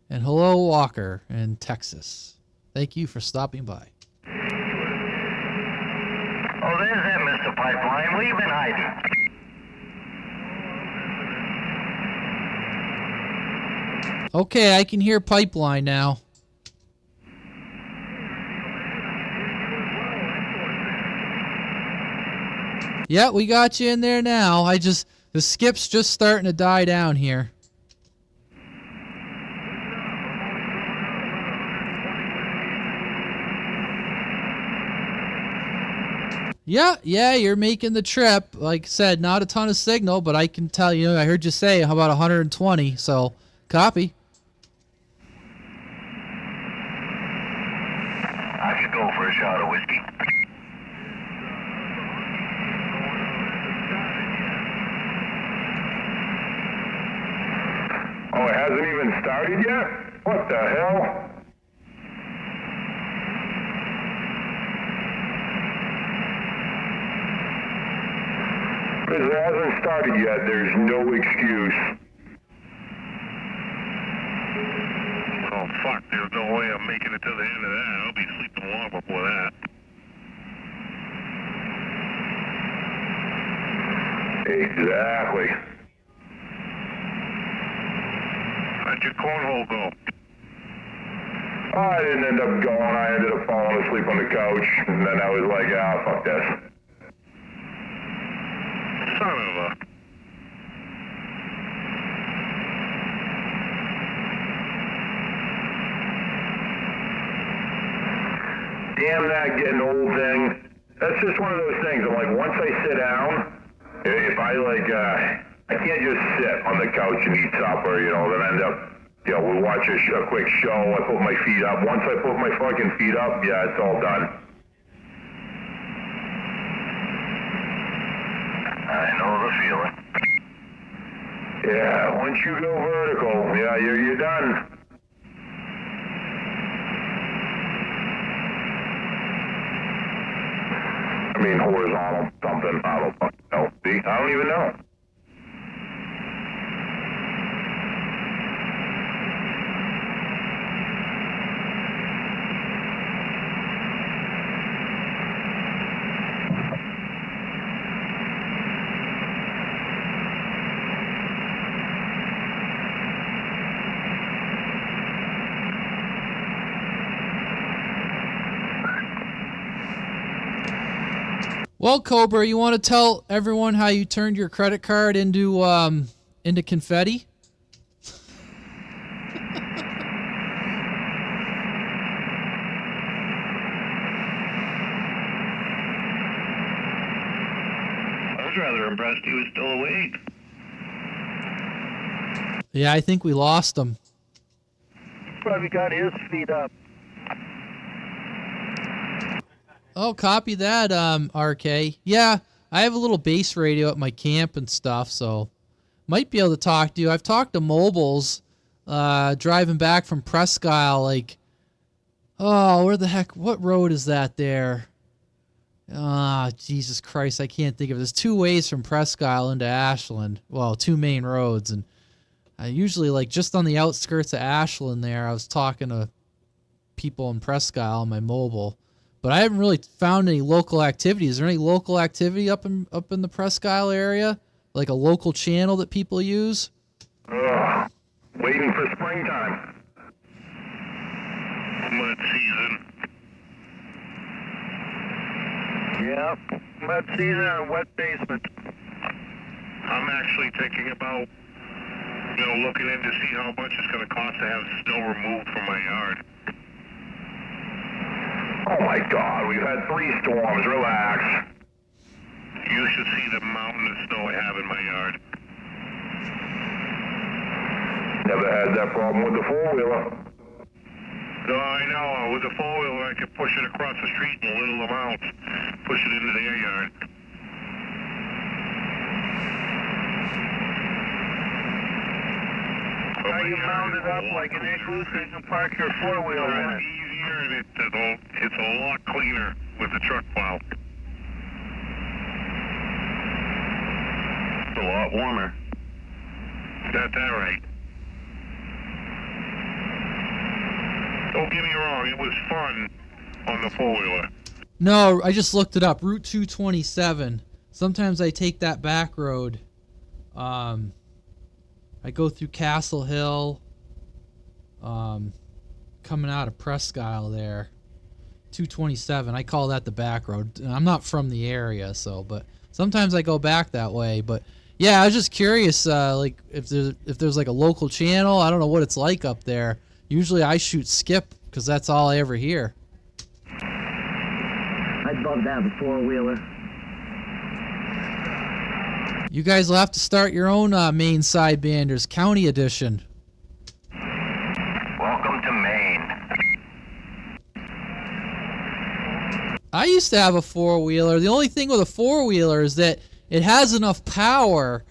And hello, Walker in Texas. Thank you for stopping by. Oh, there's that Mr. Pipeline. Where you been hiding? Okay, I can hear Pipeline now. Yeah, we got you in there now. The skip's just starting to die down here. Yeah, you're making the trip. Like I said, not a ton of signal, but I can tell you, I heard you say how about 120, so copy. I could go for a shot of whiskey. Oh, it hasn't even started yet? What the hell? Because it hasn't started yet, there's no excuse. Oh, fuck. There's no way I'm making it to the end of that. I'll be sleeping long before that. Exactly. How'd your cornhole go? I didn't end up going. I ended up falling asleep on the couch, and then I was like, fuck this. Son of a... Damn that getting old thing. That's just one of those things. I'm like, once I sit down, if I I can't just sit on the couch and eat supper, then I end up, we'll watch a quick show, I put my feet up. Once I put my fucking feet up, yeah, it's all done. I know the feeling. Yeah, once you go vertical, yeah, you're done. I mean, horizontal, something, I don't know. See, I don't even know. Well, Cobra, you want to tell everyone how you turned your credit card into confetti? I was rather impressed he was still awake. Yeah, I think we lost him. Probably got his feet up. Oh, copy that, RK. Yeah, I have a little base radio at my camp and stuff, so might be able to talk to you. I've talked to mobiles driving back from Presque Isle, like, oh, where the heck, what road is that there? Ah, Jesus Christ, I can't think of it. There's two ways from Presque Isle into Ashland. Well, two main roads, and I usually, like, just on the outskirts of Ashland there, I was talking to people in Presque Isle on my mobile. But I haven't really found any local activity. Is there any local activity up in the Presque Isle area? Like a local channel that people use? Waiting for springtime. Mud season. Yep, mud season and wet basement. I'm actually thinking about, looking in to see how much it's going to cost to have snow removed from my yard. Oh my God, we've had 3 storms, relax. You should see the mountain of snow I have in my yard. Never had that problem with the 4-wheeler. No, I know. With the 4-wheeler, I can push it across the street in little amounts. Push it into their yard. How you mount it up like an igloo so you can park your 4-wheeler in it? Easier, and it's a lot cleaner with the truck plow. It's a lot warmer. That's that right. Don't get me wrong, it was fun on the 4-wheeler. No, I just looked it up. Route 227. Sometimes I take that back road. I go through Castle Hill, coming out of Presque Isle there. 227. I call that the back road. I'm not from the area, but sometimes I go back that way. But yeah, I was just curious, like if there's like a local channel. I don't know what it's like up there. Usually I shoot skip because that's all I ever hear. I'd love to have a 4-wheeler. You guys will have to start your own Maine Sidebanders County Edition. Welcome to Maine. I used to have a 4-wheeler. The only thing with a 4-wheeler is that it has enough power,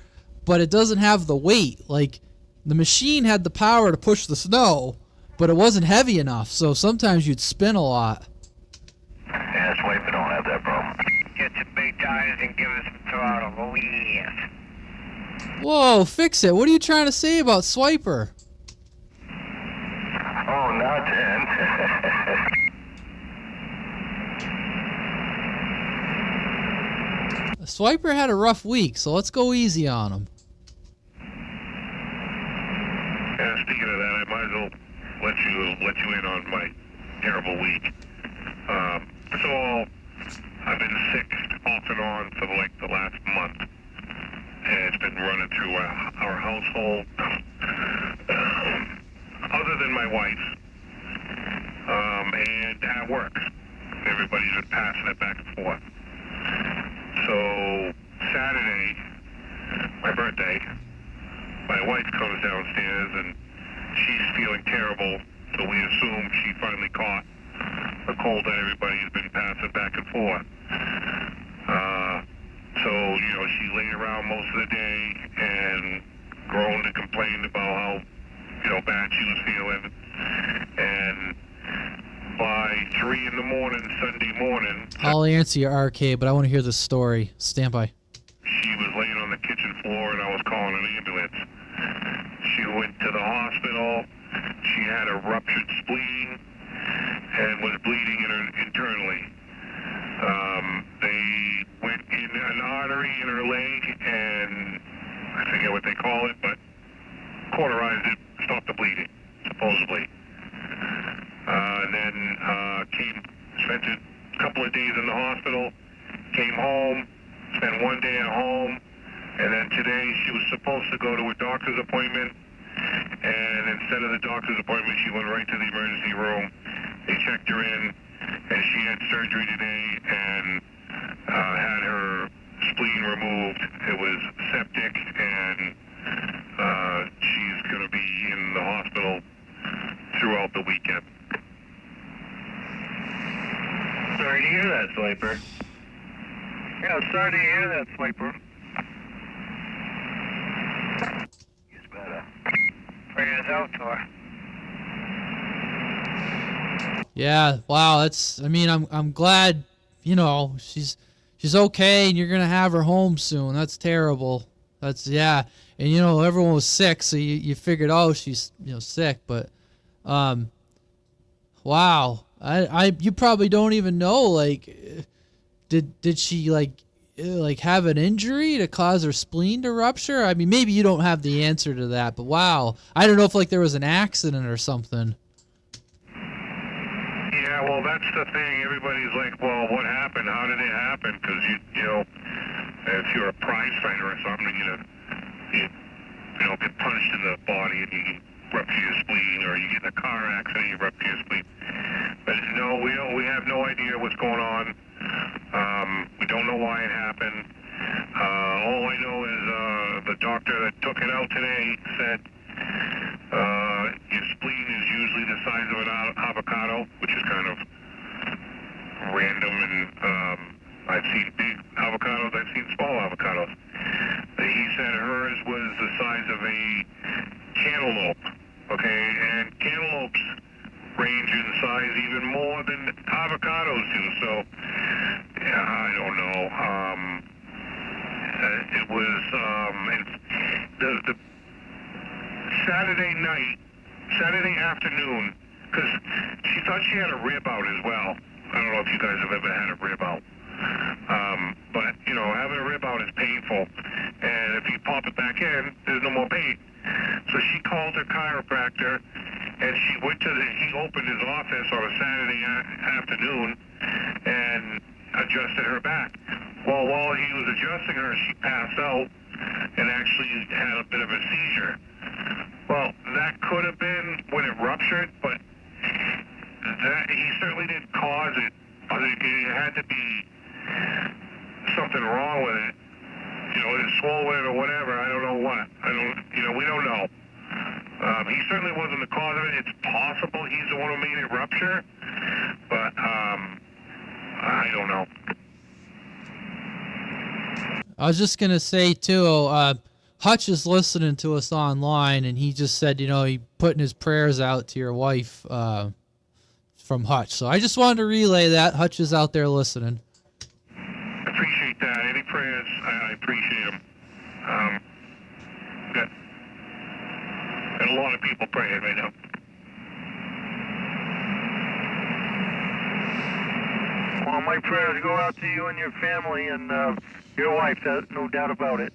but it doesn't have the weight. Like, the machine had the power to push the snow, but it wasn't heavy enough, so sometimes you'd spin a lot. Yeah, Swiper don't have that problem. Get your big tires and give us some throttle. Oh, yes. Whoa, fix it. What are you trying to say about Swiper? Oh, nothing. Swiper had a rough week, so let's go easy on him. Yeah, speaking of that, I might as well let you in on my terrible week. So I've been sick off and on for like the last month, and it's been running through our household. Other than my wife, and at work, everybody's been passing it back and forth. So Saturday, my birthday, my wife comes downstairs and she's feeling terrible, so we assume she finally caught the cold that everybody's been passing back and forth. So, she laid around most of the day and groaned I'll answer your RK, but I want to hear the story. Stand by. She was laying on the kitchen floor, and I was calling an ambulance. She went to the hospital. She had a ruptured spleen and was bleeding internally. They went in an artery in her leg, and I forget what they call it, but cauterized it, stopped the bleeding, supposedly. And then spent a couple of days in the hospital, came home, spent one day at home, and then today she was supposed to go to a doctor's appointment, and instead of the doctor's appointment, she went right to the emergency room. They checked her in, and she had surgery today and had her spleen removed. It was septic, and she's going to be in the hospital throughout the weekend. Sorry to hear that, Swiper. Yeah, sorry to hear that, Swiper. He's better. Prayers out to her. Yeah, wow, that's, I mean, I'm glad, you know, she's okay and you're going to have her home soon. That's terrible. That's, yeah. And, you know, everyone was sick, so you figured, oh, she's, you know, sick, but, wow. You probably don't even know, like, did she, like have an injury to cause her spleen to rupture? I mean, maybe you don't have the answer to that, but wow. I don't know if, like, there was an accident or something. Yeah, well, that's the thing. Everybody's like, well, what happened? How did it happen? Because, you know, if you're a prize fighter or something, you get punched in the body and you rupture your spleen, or you get in a car accident, you rupture your spleen. But no, we have no idea what's going on. We don't know why it happened. All I know is the doctor that took it out today said your spleen is usually the size of an avocado, which is kind of random, and I've seen big avocados, I've seen small avocados. He said hers was the size of a cantaloupe, okay, and cantaloupes range in size even more than avocados do, so yeah, I don't know. It was the Saturday afternoon, because she thought she had a rib out as well. I don't know if you guys have ever had a rib out. But, you know, having a rib out is painful. And if you pop it back in, there's no more pain. So she called her chiropractor, and she went to he opened his office on a Saturday afternoon and adjusted her back. Well, while he was adjusting her, she passed out and actually had a bit of a seizure. Well, that could have been when it ruptured, but he certainly didn't cause it. It had to be something wrong with it. You know, it's swollen or whatever. I don't know what. We don't know. He certainly wasn't the cause of it. It's possible he's the one who made it rupture, but I don't know. I was just going to say, too, Hutch is listening to us online, and he just said, you know, he putting his prayers out to your wife from Hutch. So I just wanted to relay that. Hutch is out there listening. Appreciate that. Any prayers, I appreciate them. Got a lot of people praying right now. Well, my prayers go out to you and your family and your wife, no doubt about it.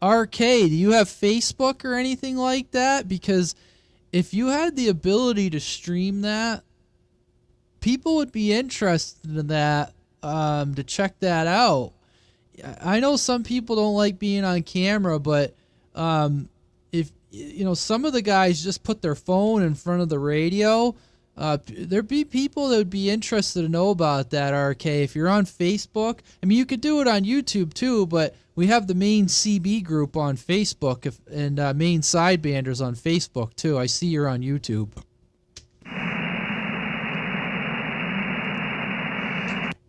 RK, do you have Facebook or anything like that? Because if you had the ability to stream that, people would be interested in that, to check that out. I know some people don't like being on camera, but if you know, some of the guys just put their phone in front of the radio. There'd be people that would be interested to know about that, RK. If you're on Facebook, I mean, you could do it on YouTube too, but we have the Maine CB group on Facebook, and Maine Sidebanders on Facebook too. I see you're on YouTube.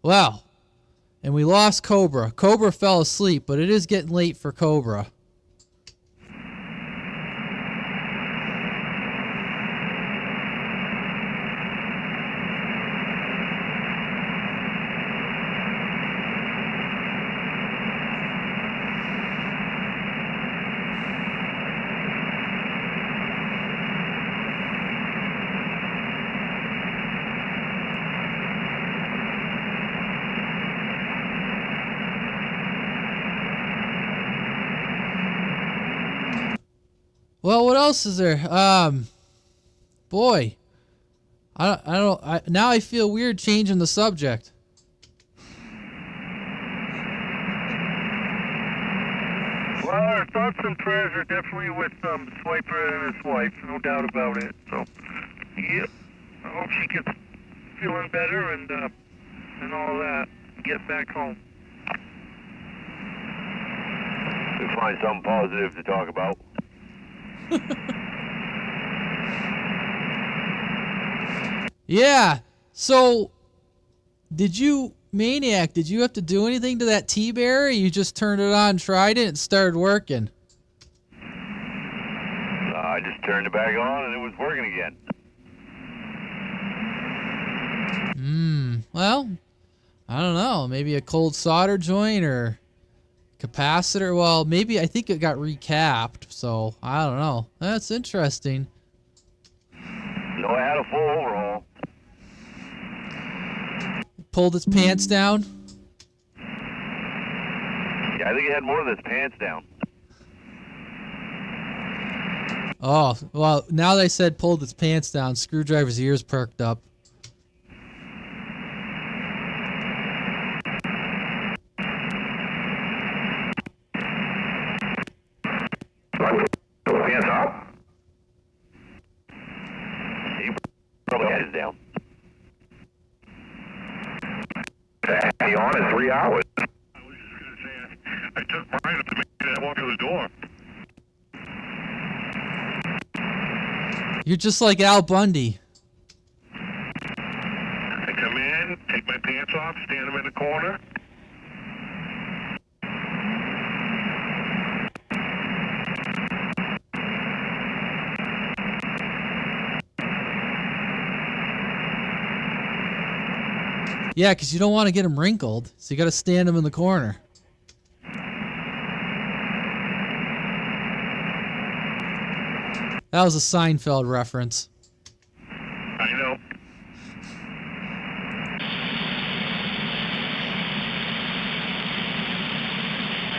Well, And we lost Cobra. Cobra fell asleep, but it is getting late for Cobra. Well, what else is there? Boy, now I feel weird changing the subject. Well, our thoughts and prayers are definitely with Swiper and his wife, no doubt about it. So, yeah, I hope she gets feeling better and all that. Get back home. We find something positive to talk about. Yeah. So, did you have to do anything to that T-Bear? You just turned it on, tried it, and started working? I just turned it back on and it was working again. Well, I don't know. Maybe a cold solder joint or capacitor. Well, maybe I think it got recapped, so I don't know. That's interesting. No, I had a full overhaul. Pulled its pants down. Yeah, I think it had more than its pants down. Oh, well, now that I said pulled its pants down, Screwdriver's ears perked up. Pants up? He probably had his down. He on in 3 hours. I was just going to say, I took mine up to make that walk through the door. You're just like Al Bundy. I come in, take my pants off, stand them in the corner. Yeah, because you don't want to get them wrinkled, so you got to stand them in the corner. That was a Seinfeld reference. I know.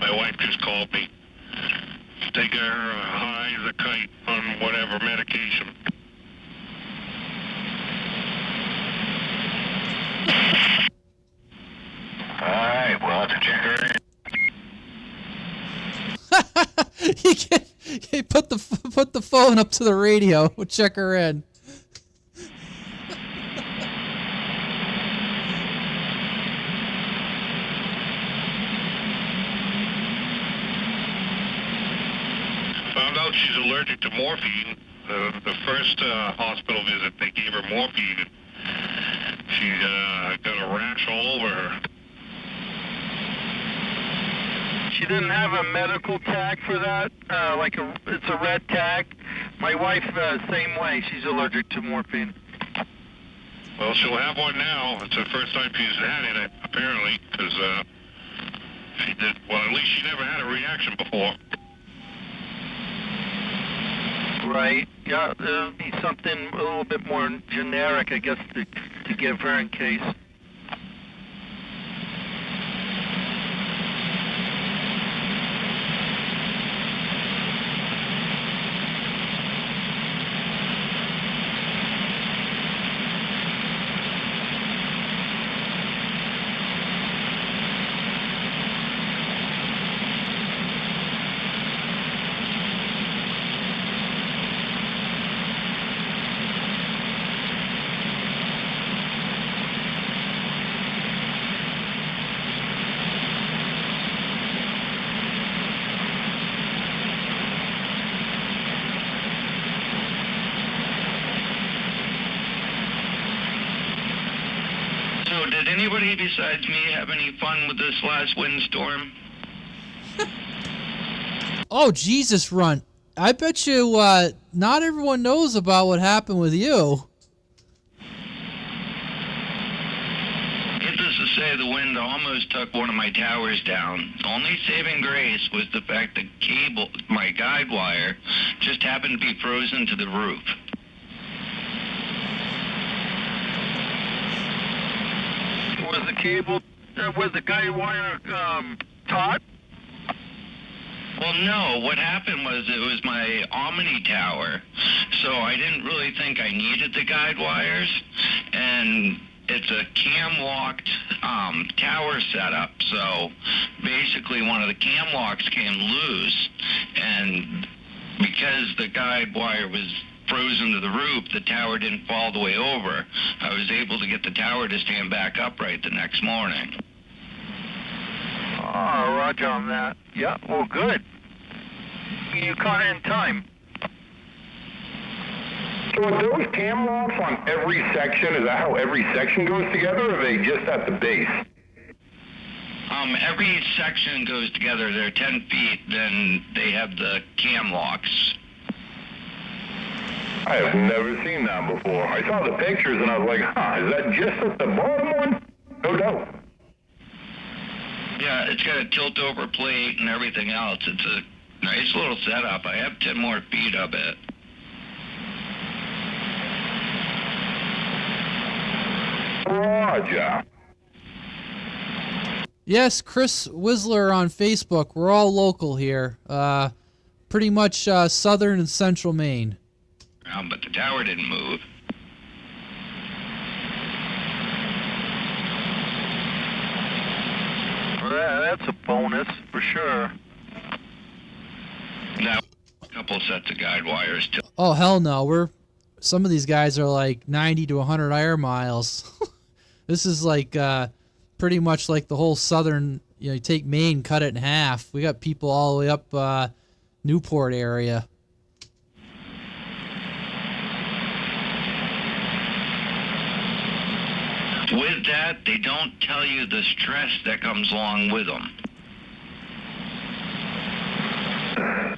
My wife just called me. Taking her high as a kite on whatever medication. Alright, we'll have to check her in. He put the phone up to the radio. We'll check her in. Found out she's allergic to morphine. The first hospital visit, they gave her morphine. She got a rash all over her. She didn't have a medical tag for that, it's a red tag. My wife, same way, she's allergic to morphine. Well, she'll have one now. It's the first time she's had it, apparently, because she did, well, at least she never had a reaction before. Right, yeah, there'll be something a little bit more generic, I guess, to give her in case. So, did anybody besides me have any fun with this last windstorm? Oh, Jesus, Runt. I bet you not everyone knows about what happened with you. Needless to say, the wind almost took one of my towers down. The only saving grace was the fact that my guide wire, just happened to be frozen to the roof. Was the cable, was the guide wire taut? Well, no. What happened was it was my Omni tower, so I didn't really think I needed the guide wires, and it's a cam-locked tower setup, so basically one of the cam locks came loose, and because the guide wire was frozen to the roof, the tower didn't fall the way over. I was able to get the tower to stand back upright the next morning. Oh, roger on that. Yeah, well, good. You caught it in time. So are those cam locks on every section? Is that how every section goes together, or are they just at the base? Every section goes together. They're 10 feet, then they have the cam locks. I have never seen that before. I saw the pictures and I was like, is that just at the bottom one? No doubt. Yeah, it's got a tilt-over plate and everything else. It's a nice little setup. I have 10 more feet of it. Roger. Yes, Chris Whistler on Facebook. We're all local here. Pretty much southern and central Maine. But the tower didn't move. Well, that's a bonus for sure. Now, a couple sets of guide wires too. Oh, hell no. Some of these guys are like 90 to 100 air miles. This is like pretty much like the whole southern, you take Maine, cut it in half. We got people all the way up Newport area. With that, they don't tell you the stress that comes along with them.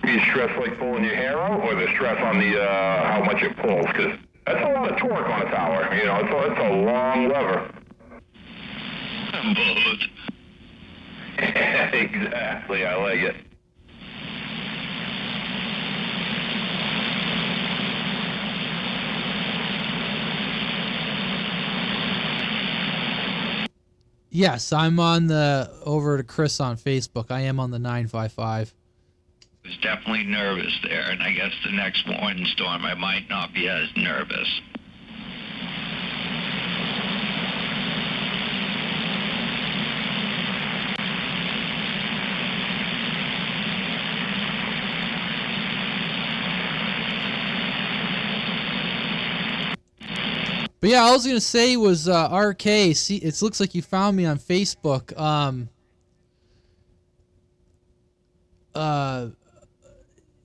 You stress like pulling your hair out, or the stress on the how much it pulls? Because that's a lot of torque on a tower. It's a long lever. Both. Exactly, I like it. Yes, I'm on over to Chris on Facebook. I am on the 955. I was definitely nervous there, and I guess the next windstorm I might not be as nervous. But yeah, all I was gonna say was RK. See, it looks like you found me on Facebook.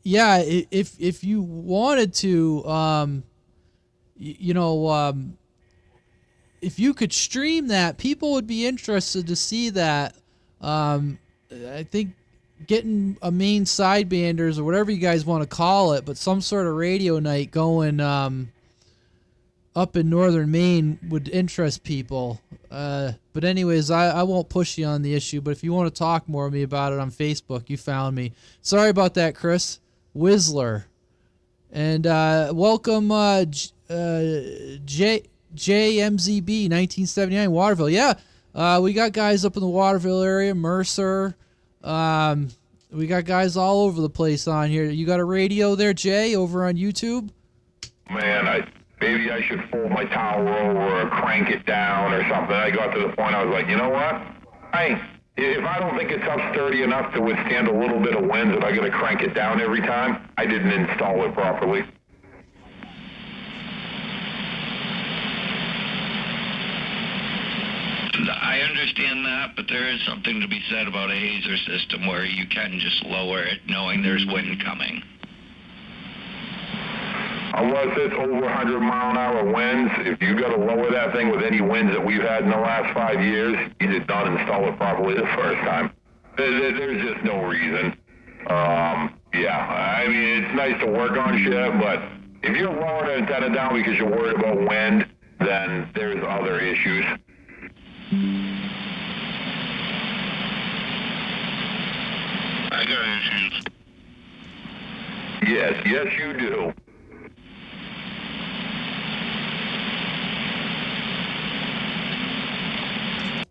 Yeah, if you wanted to, if you could stream that, people would be interested to see that. I think getting a Maine Sidebanders or whatever you guys want to call it, but some sort of radio night going up in northern Maine would interest people. But anyways, I won't push you on the issue, but if you want to talk more with me about it on Facebook, you found me. Sorry about that, Chris Whistler. And welcome JMZB 1979 Waterville. Yeah, we got guys up in the Waterville area, Mercer. We got guys all over the place on here. You got a radio there, Jay, over on YouTube? Man, maybe I should fold my tower over or crank it down or something. I got to the point I was like, you know what? If I don't think it's up sturdy enough to withstand a little bit of wind, if I got to crank it down every time, I didn't install it properly. I understand that, but there is something to be said about a hazer system where you can just lower it knowing there's wind coming. unless it's over 100-mile-an-hour winds, if you got to lower that thing with any winds that we've had in the last 5 years, you did not install it properly the first time. There's just no reason. Yeah, I mean, it's nice to work on shit, but if you're lowering an antenna down because you're worried about wind, then there's other issues. I got issues. Yes, you do.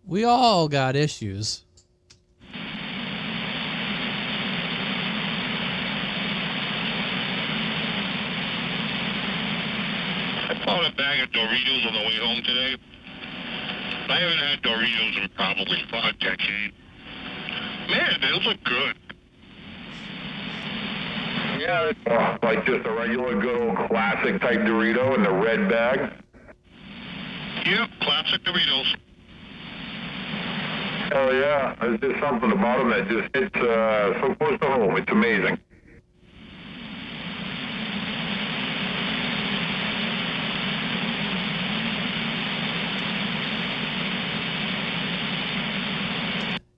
We all got issues. I bought a bag of Doritos on the way home today. I haven't had Doritos in probably 5 decades. Man, those look good. Yeah, like just a regular good old classic type Dorito in the red bag. Yep, classic Doritos. Oh yeah, there's just something about them that just hits so close to home. It's amazing.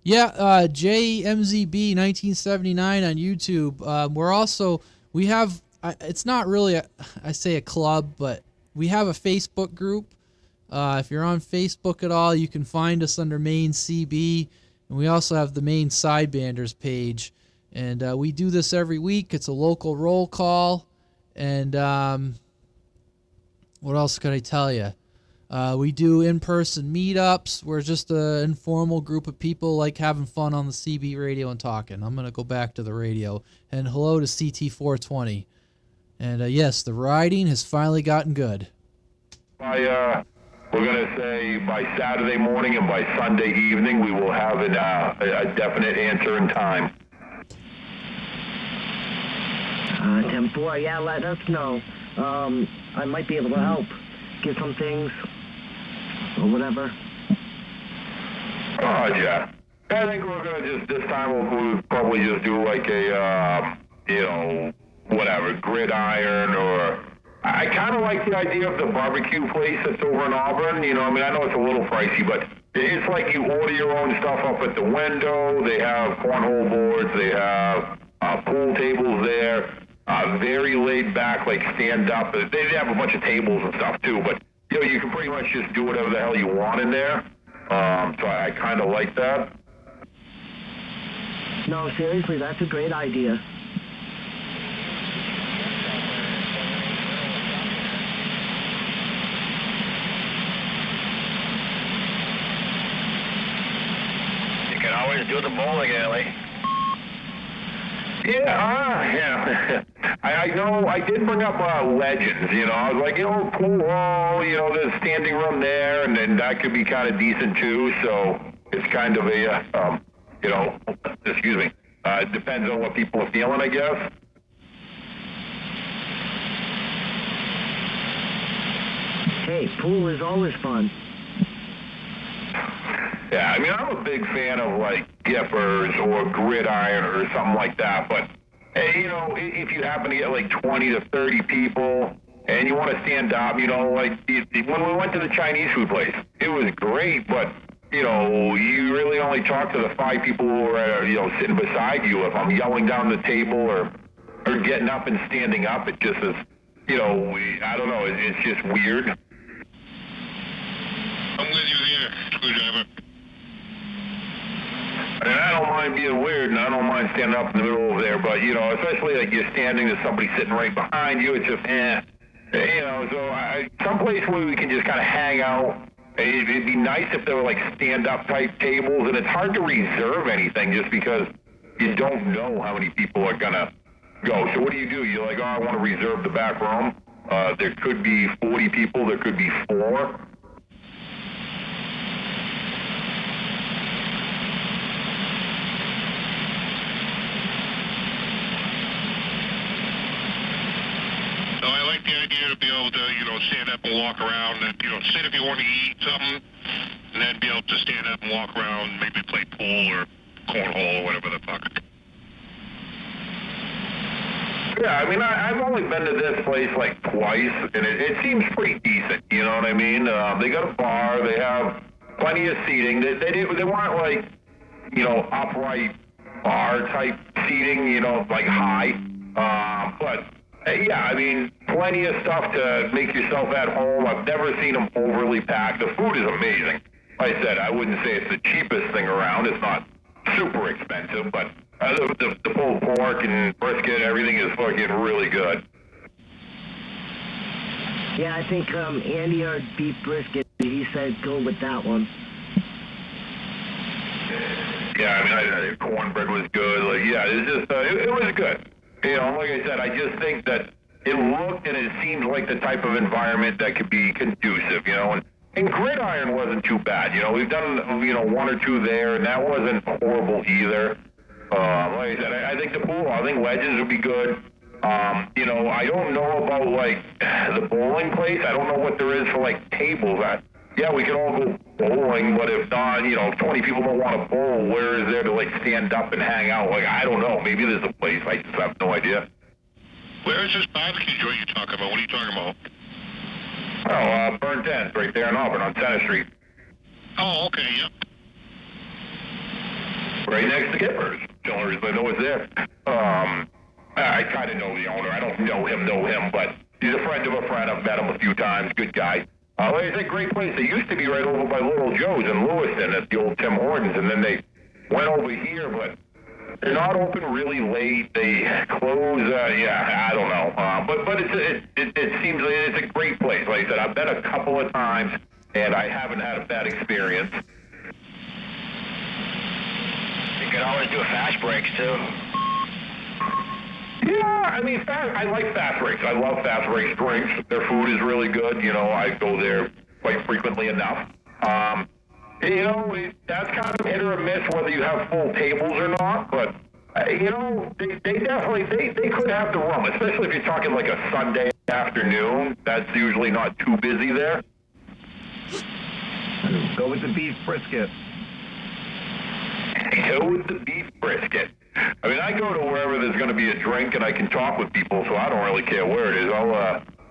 Yeah, JMZB 1979 on YouTube. We have, it's not really, I say a club, but we have a Facebook group. If you're on Facebook at all, you can find us under Maine CB. And we also have the Maine Sidebanders page. And we do this every week. It's a local roll call. And what else could I tell you? We do in-person meetups. We're just an informal group of people like having fun on the CB radio and talking. I'm going to go back to the radio. And hello to CT420. And yes, the riding has finally gotten good. We're going to say by Saturday morning and by Sunday evening, we will have a definite answer in time. 10-4, yeah, let us know. I might be able to help. Get some things. Or whatever. Oh, yeah. I think we're going to this time we'll probably just do like a, whatever, gridiron or... I kind of like the idea of the barbecue place that's over in Auburn. I know it's a little pricey, but it's like you order your own stuff up at the window. They have cornhole boards. They have pool tables there. Very laid back, like stand up. They have a bunch of tables and stuff too, but you can pretty much just do whatever the hell you want in there. So I kind of like that. No, seriously, that's a great idea. You can always do the bowling alley. Yeah. I know, I did bring up Legends, I was like, cool, there's standing room there, and then that could be kind of decent too, so it's kind of a, excuse me, it depends on what people are feeling, I guess. Hey, pool is always fun. Yeah, I'm a big fan of like Gippers or Gridiron or something like that, but hey, if you happen to get like 20 to 30 people and you want to stand up, like when we went to the Chinese food place, it was great, but you really only talk to the 5 people who are sitting beside you. If I'm yelling down the table or getting up and standing up, it just is, I don't know, it's just weird. I'm with you there, screwdriver. And I don't mind being weird, and I don't mind standing up in the middle of there, but, especially like you're standing, there's somebody sitting right behind you, it's just, so someplace where we can just kind of hang out. It'd be nice if there were like stand-up type tables, and it's hard to reserve anything just because you don't know how many people are going to go. So what do? You're like, I want to reserve the back room. There could be 40 people, there could be 4. So I like the idea to be able to, stand up and walk around and, sit if you want to eat something, and then be able to stand up and walk around, maybe play pool or cornhole or whatever the fuck. Yeah, I mean, I've only been to this place like twice, and it seems pretty decent. You know what I mean? They got a bar. They have plenty of seating. They weren't like, you know, upright bar type seating. You know, like high. But yeah, I mean, plenty of stuff to make yourself at home. I've never seen them overly packed. The food is amazing. Like I said, I wouldn't say it's the cheapest thing around. It's not super expensive, but the pulled pork and brisket, everything is fucking really good. Yeah, I think Andy ordered beef brisket. He said go with that one. Yeah, I mean, cornbread was good. Like, yeah, it's just it was good. You know, like I said, I just think that it looked and it seemed like the type of environment that could be conducive. You know, and Gridiron wasn't too bad. You know, we've done, you know, one or two there, and that wasn't horrible either. Like I said, I think the pool, I think Legends would be good. You know, I don't know about, like, the bowling place. I don't know what there is for, like, tables. Yeah, we could all go bowling, but if not, you know, if 20 people don't want to bowl, where is there to, like, stand up and hang out? Like, I don't know. Maybe there's a place. I just have no idea. Where is this barbecue joint you're talking about? What are you talking about? Oh, Burnt Ends, right there in Auburn on Center Street. Oh, okay, yep. Right next to Kippers. The only reason I know it's there. I kind of know the owner. I don't know him, but he's a friend of a friend. I've met him a few times. Good guy. Like I said, great place. They used to be right over by Little Joe's in Lewiston at the old Tim Hortons, and then they went over here, but they're not open really late. They close, yeah, I don't know. But it seems like it's a great place. Like I said, I've been a couple of times, and I haven't had a bad experience. You can always do a fast breaks, too. Yeah, I mean, I like fast breaks. I love fast breaks drinks. Their food is really good. You know, I go there quite frequently enough. You know, that's kind of hit or miss whether you have full tables or not, but, you know, they definitely, they could have the room, especially if you're talking like a Sunday afternoon. That's usually not too busy there. Go with the beef brisket. Go with the beef brisket. I mean, I go to wherever there's going to be a drink and I can talk with people, so I don't really care where it is.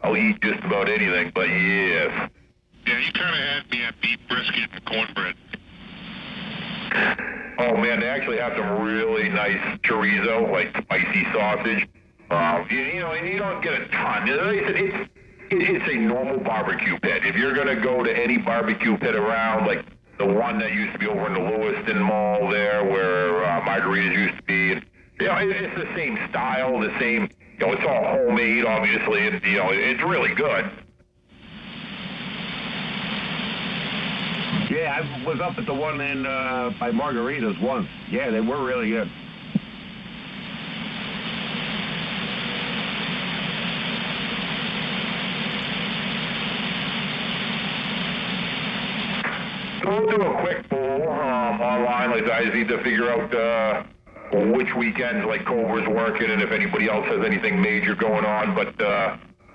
I'll eat just about anything, but yes. Yeah, you kind of had me at beef brisket and cornbread. Oh, man, they actually have some really nice chorizo, like spicy sausage. You know, and you don't get a ton. It's a normal barbecue pit. If you're going to go to any barbecue pit around, like the one that used to be over in the Lewiston Mall there where Margaritas used to be, and, you know, it's the same style, the same, you know, it's all homemade, obviously, and, you know, it's really good. Yeah, I was up at the one in by Margaritas once. Yeah, they were really good. We'll do a quick poll online. Like, I just need to figure out which weekends, like, Cobra's working and if anybody else has anything major going on. But,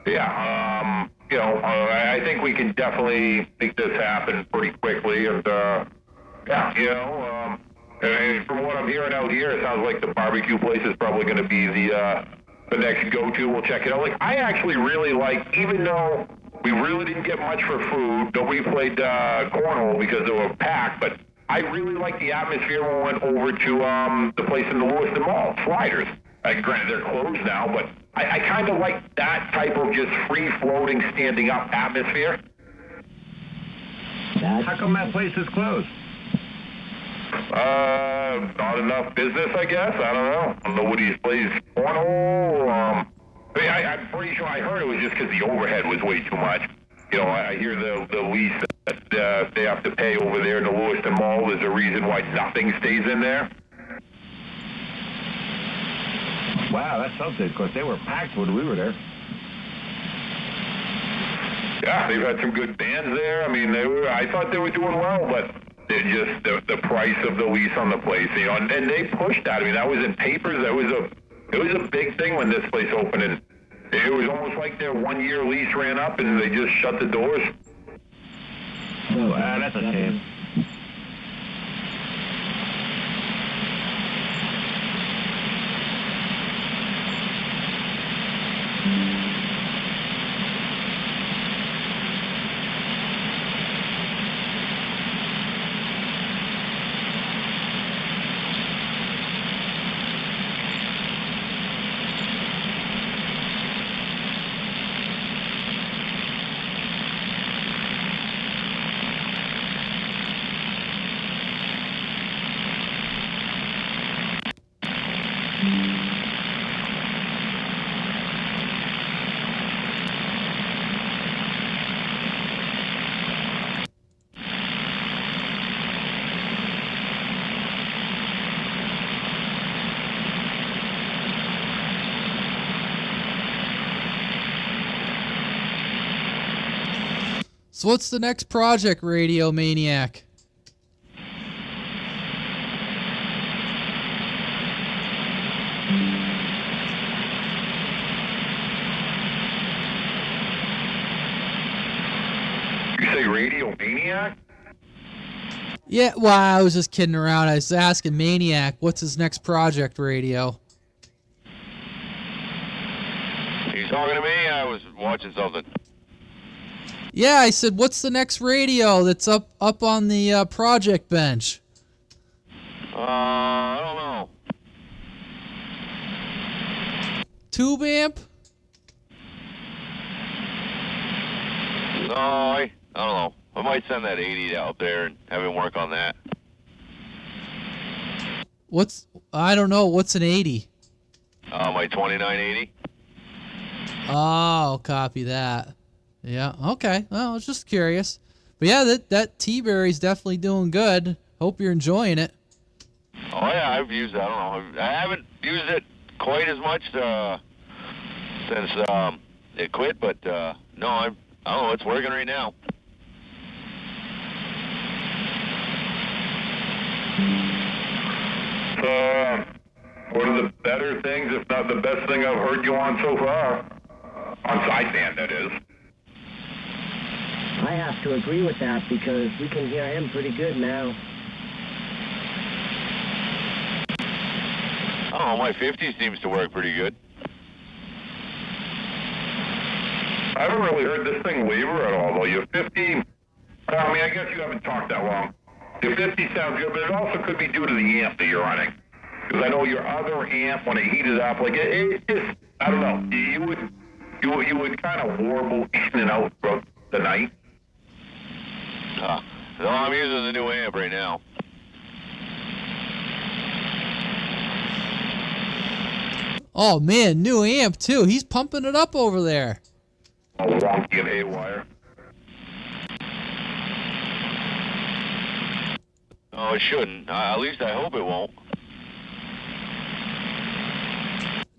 yeah, you know, I think we can definitely make this happen pretty quickly. And, yeah, you know, and from what I'm hearing out here, it sounds like the barbecue place is probably going to be the next go-to. We'll check it out. Like, I actually really like, even though we really didn't get much for food, nobody played cornhole because they were packed, but I really like the atmosphere when we went over to the place in the Lewiston Mall, Sliders. Granted, they're closed now, but I kind of like that type of just free-floating, standing-up atmosphere. How come that place is closed? Not enough business, I guess. I don't know. I don't know what he plays cornhole. I mean, I'm pretty sure I heard it was just because the overhead was way too much. You know, I hear the lease that they have to pay over there in the Lewiston Mall. There's a reason why nothing stays in there. Wow, that's something, because they were packed when we were there. Yeah, they've had some good bands there. I mean, I thought they were doing well, but they're just the price of the lease on the place, you know, and they pushed that. I mean, that was in papers. It was a big thing when this place opened, and it was almost like their 1-year lease ran up and they just shut the doors. Oh, that's a shame. So what's the next project, Radio Maniac? You say Radio Maniac? Yeah, well, I was just kidding around. I was asking Maniac, what's his next project, Radio? You talking to me? I was watching something. Yeah, I said, what's the next radio that's up on the project bench? I don't know. Tube amp? No, I don't know. I might send that 80 out there and have him work on that. I don't know, what's an 80? My 2980. Oh, copy that. Yeah, okay. Well, I was just curious. But yeah, that T-Berry's definitely doing good. Hope you're enjoying it. Oh yeah, I've used it. I don't know. I haven't used it quite as much since it quit, but no, I don't know. It's working right now. One of the better things, if not the best thing I've heard you on so far. On sideband, that is. I have to agree with that because we can hear him pretty good now. Oh, my 50 seems to work pretty good. I haven't really heard this thing waver at all, though. Your 50, I mean, I guess you haven't talked that long. Your 50 sounds good, but it also could be due to the amp that you're running. Because I know your other amp, when it heated up, like it just, I don't know, you would kind of warble in and out throughout the night. No, I'm using the new amp right now. Oh man, new amp too. He's pumping it up over there. All wonky and haywire. Oh, it shouldn't. At least I hope it won't.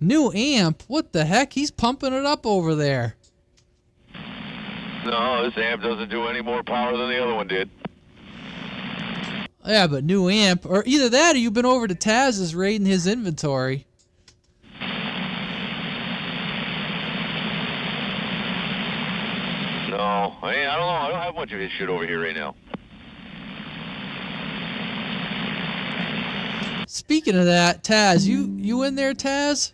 New amp? What the heck? He's pumping it up over there. No, this amp doesn't do any more power than the other one did. Yeah, but new amp. Or either that or you've been over to Taz's raiding his inventory. No, I don't know. I don't have much of his shit over here right now. Speaking of that, Taz, you in there, Taz?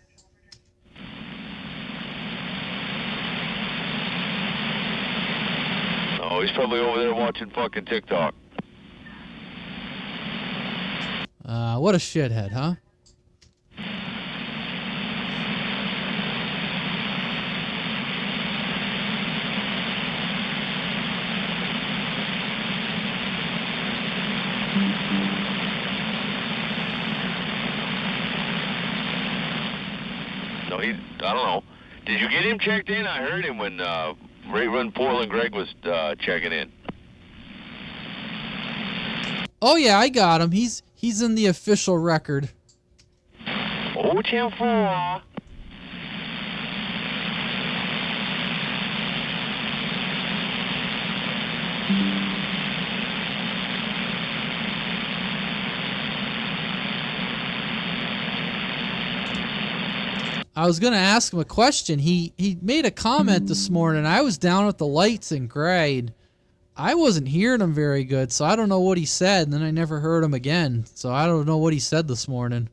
Oh, he's probably over there watching fucking TikTok. What a shithead, huh? No, I don't know. Did you get him checked in? I heard him when Portland Greg was checking in. Oh yeah, I got him. He's in the official record. Oh, 10-4. I was going to ask him a question. He made a comment this morning. I was down with the lights in grade. I wasn't hearing him very good, so I don't know what he said, and then I never heard him again. So I don't know what he said this morning.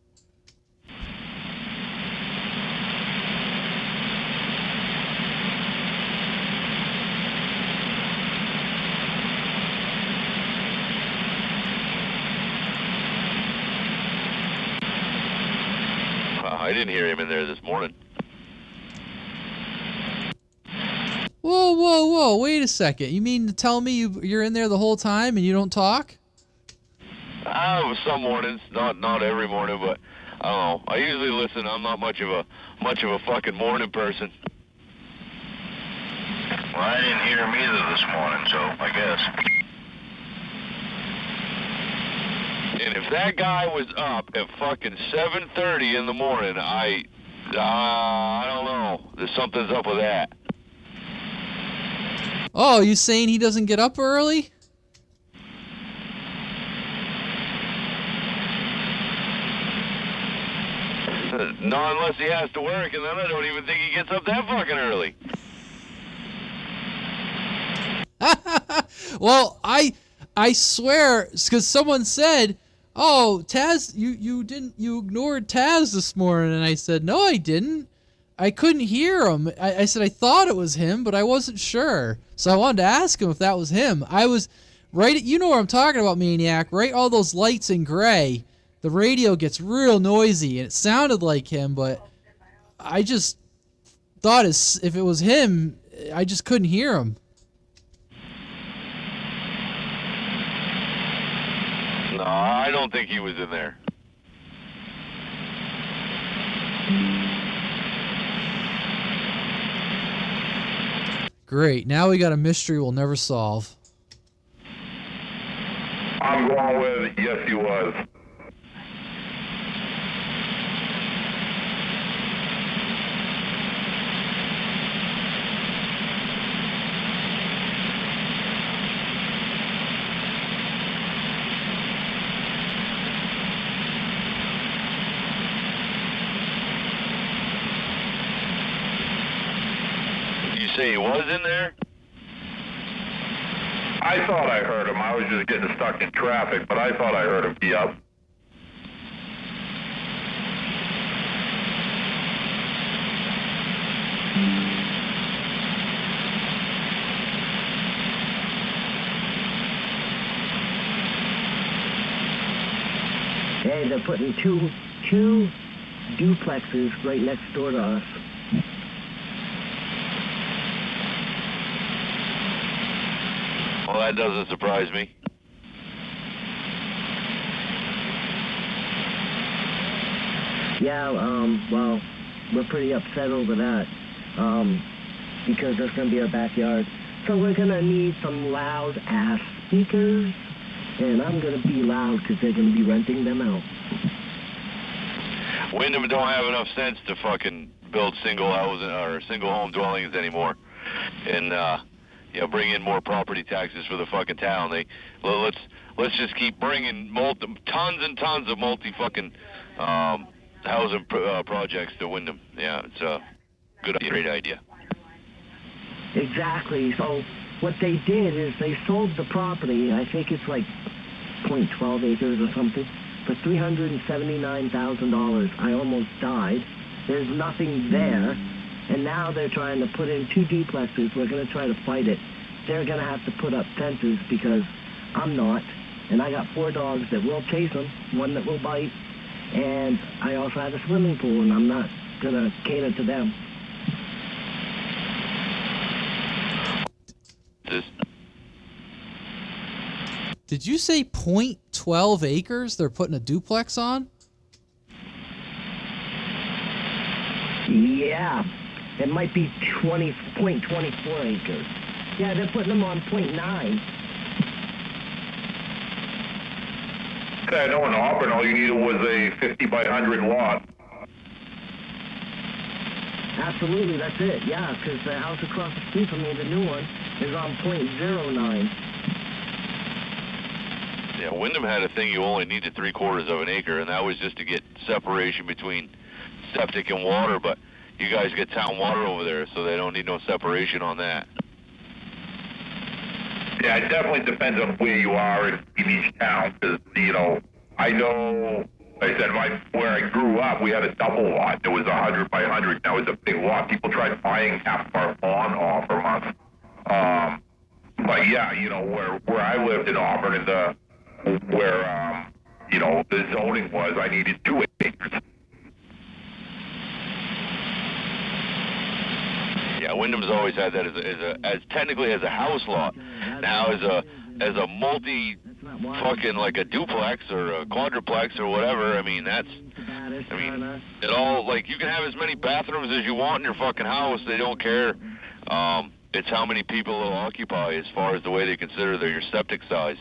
I didn't hear him in there this morning. Whoa, whoa, whoa, wait a second. You mean to tell me you're in there the whole time and you don't talk? Some mornings, not every morning, but I don't know. I usually listen. I'm not much of a fucking morning person. Well, I didn't hear him either this morning, so I guess. And if that guy was up at fucking 7:30 in the morning, I don't know. There's something's up with that. Oh, you saying he doesn't get up early? Not unless he has to work, and then I don't even think he gets up that fucking early. Well, I swear, because someone said, "Oh, Taz, you ignored Taz this morning," and I said, "No, I didn't. I couldn't hear him." I said I thought it was him, but I wasn't sure, so I wanted to ask him if that was him. I was right. You know what I'm talking about, Maniac, right? All those lights in gray. The radio gets real noisy, and it sounded like him, but I just thought if it was him, I just couldn't hear him. No, I don't think he was in there. Great. Now we got a mystery we'll never solve. I'm going with yes, he was. Say he was in there? I thought I heard him. I was just getting stuck in traffic, but I thought I heard him. Yep. Hey, they're putting two duplexes right next door to us. Well, that doesn't surprise me. Yeah, well, we're pretty upset over that, because that's going to be our backyard. So we're going to need some loud-ass speakers, and I'm going to be loud because they're going to be renting them out. Wyndham don't have enough sense to fucking build single housing or single home dwellings anymore, and bring in more property taxes for the fucking town. Let's just keep bringing tons and tons of multi-fucking housing projects to Wyndham. Yeah, it's a great idea. Exactly. So what they did is they sold the property, I think it's like 0.12 acres or something, for $379,000. I almost died. There's nothing there. And now they're trying to put in two duplexes. We're going to try to fight it. They're going to have to put up fences because I'm not. And I got 4 dogs that will chase them, one that will bite. And I also have a swimming pool, and I'm not going to cater to them. Did you say 0.12 acres they're putting a duplex on? Yeah. It might be 0.24 acres. Yeah, they're putting them on 0.9. Okay, I know in Auburn all you needed was a 50 by 100 lot. Absolutely, that's it. Yeah, because the house across the street from me, the new one, is on 0.09. Yeah, Wyndham had a thing you only needed 3/4 of an acre, and that was just to get separation between septic and water, but you guys get town water over there, so they don't need no separation on that. Yeah, it definitely depends on where you are in each town, because, I know, like I said, where I grew up, we had a double lot. It was 100 by 100. That was a big lot. People tried buying half of our lawn off from us. But yeah, where I lived in Auburn, and where the zoning was, I needed 2 acres. Yeah, Wyndham's always had that as technically as a house lot. Now as a fucking like a duplex or a quadruplex or whatever. It all, like, you can have as many bathrooms as you want in your fucking house. They don't care. It's how many people it'll occupy as far as the way they consider your septic size.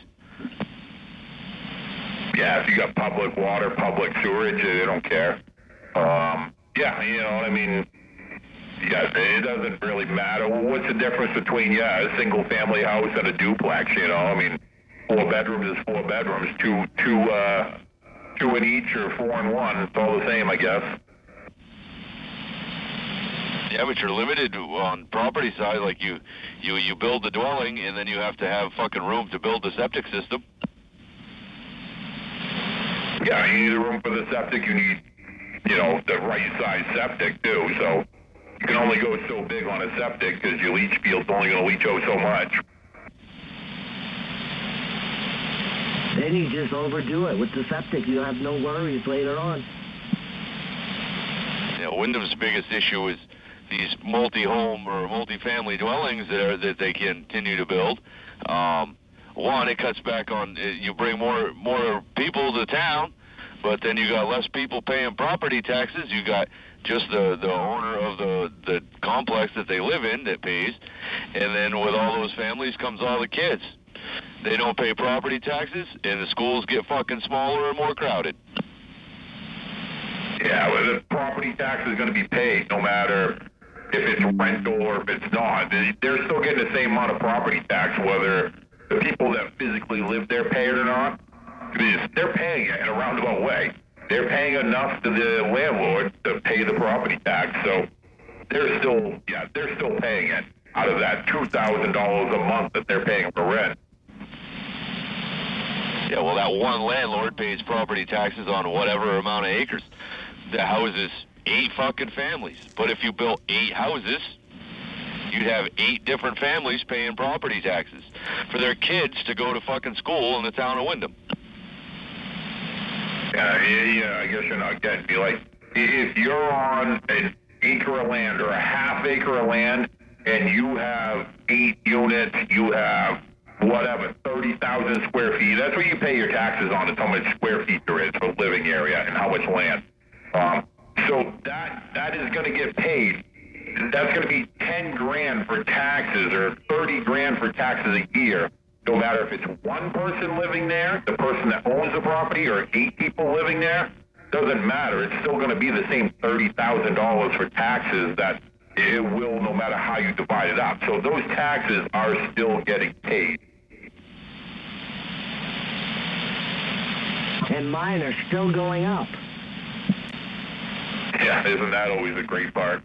Yeah, if you got public water, public sewerage, they don't care. Yeah, Yeah, it doesn't really matter. Well, what's the difference between, a single-family house and a duplex, you know? I mean, 4 bedrooms is 4 bedrooms. Two in each or 4 in one. It's all the same, I guess. Yeah, but you're limited on property side. Like you build the dwelling, and then you have to have fucking room to build the septic system. Yeah, you need a room for the septic. You need, the right size septic too. So you can only go so big on a septic because your leach field's only going to leach out so much. Then you just overdo it with the septic. You have no worries later on. Yeah, Wyndham's biggest issue is these multi-home or multi-family dwellings that they continue to build. One, it cuts back on, you bring more people to town, but then you got less people paying property taxes. You got just the owner of the complex that they live in that pays, and then with all those families comes all the kids. They don't pay property taxes, and the schools get fucking smaller and more crowded. Yeah, well, the property tax is going to be paid no matter if it's rental or if it's not. They're still getting the same amount of property tax, whether the people that physically live there pay it or not. They're paying it in a roundabout way. They're paying enough to the landlord to pay the property tax, so they're still paying it out of that $2,000 a month that they're paying for rent. Yeah, well, that one landlord pays property taxes on whatever amount of acres. The house is 8 fucking families. But if you built 8 houses, you'd have 8 different families paying property taxes for their kids to go to fucking school in the town of Wyndham. Yeah, I guess you're not getting me. Like, if you're on an acre of land or a half acre of land and you have 8 units, you have whatever, 30,000 square feet. That's what you pay your taxes on, is how much square feet there is for living area and how much land. So that is going to get paid. That's going to be 10 grand for taxes or 30 grand for taxes a year. No matter if it's one person living there, the person that owns the property, or 8 people living there, doesn't matter. It's still going to be the same $30,000 for taxes that it will, no matter how you divide it up. So those taxes are still getting paid. And mine are still going up. Yeah, isn't that always a great part?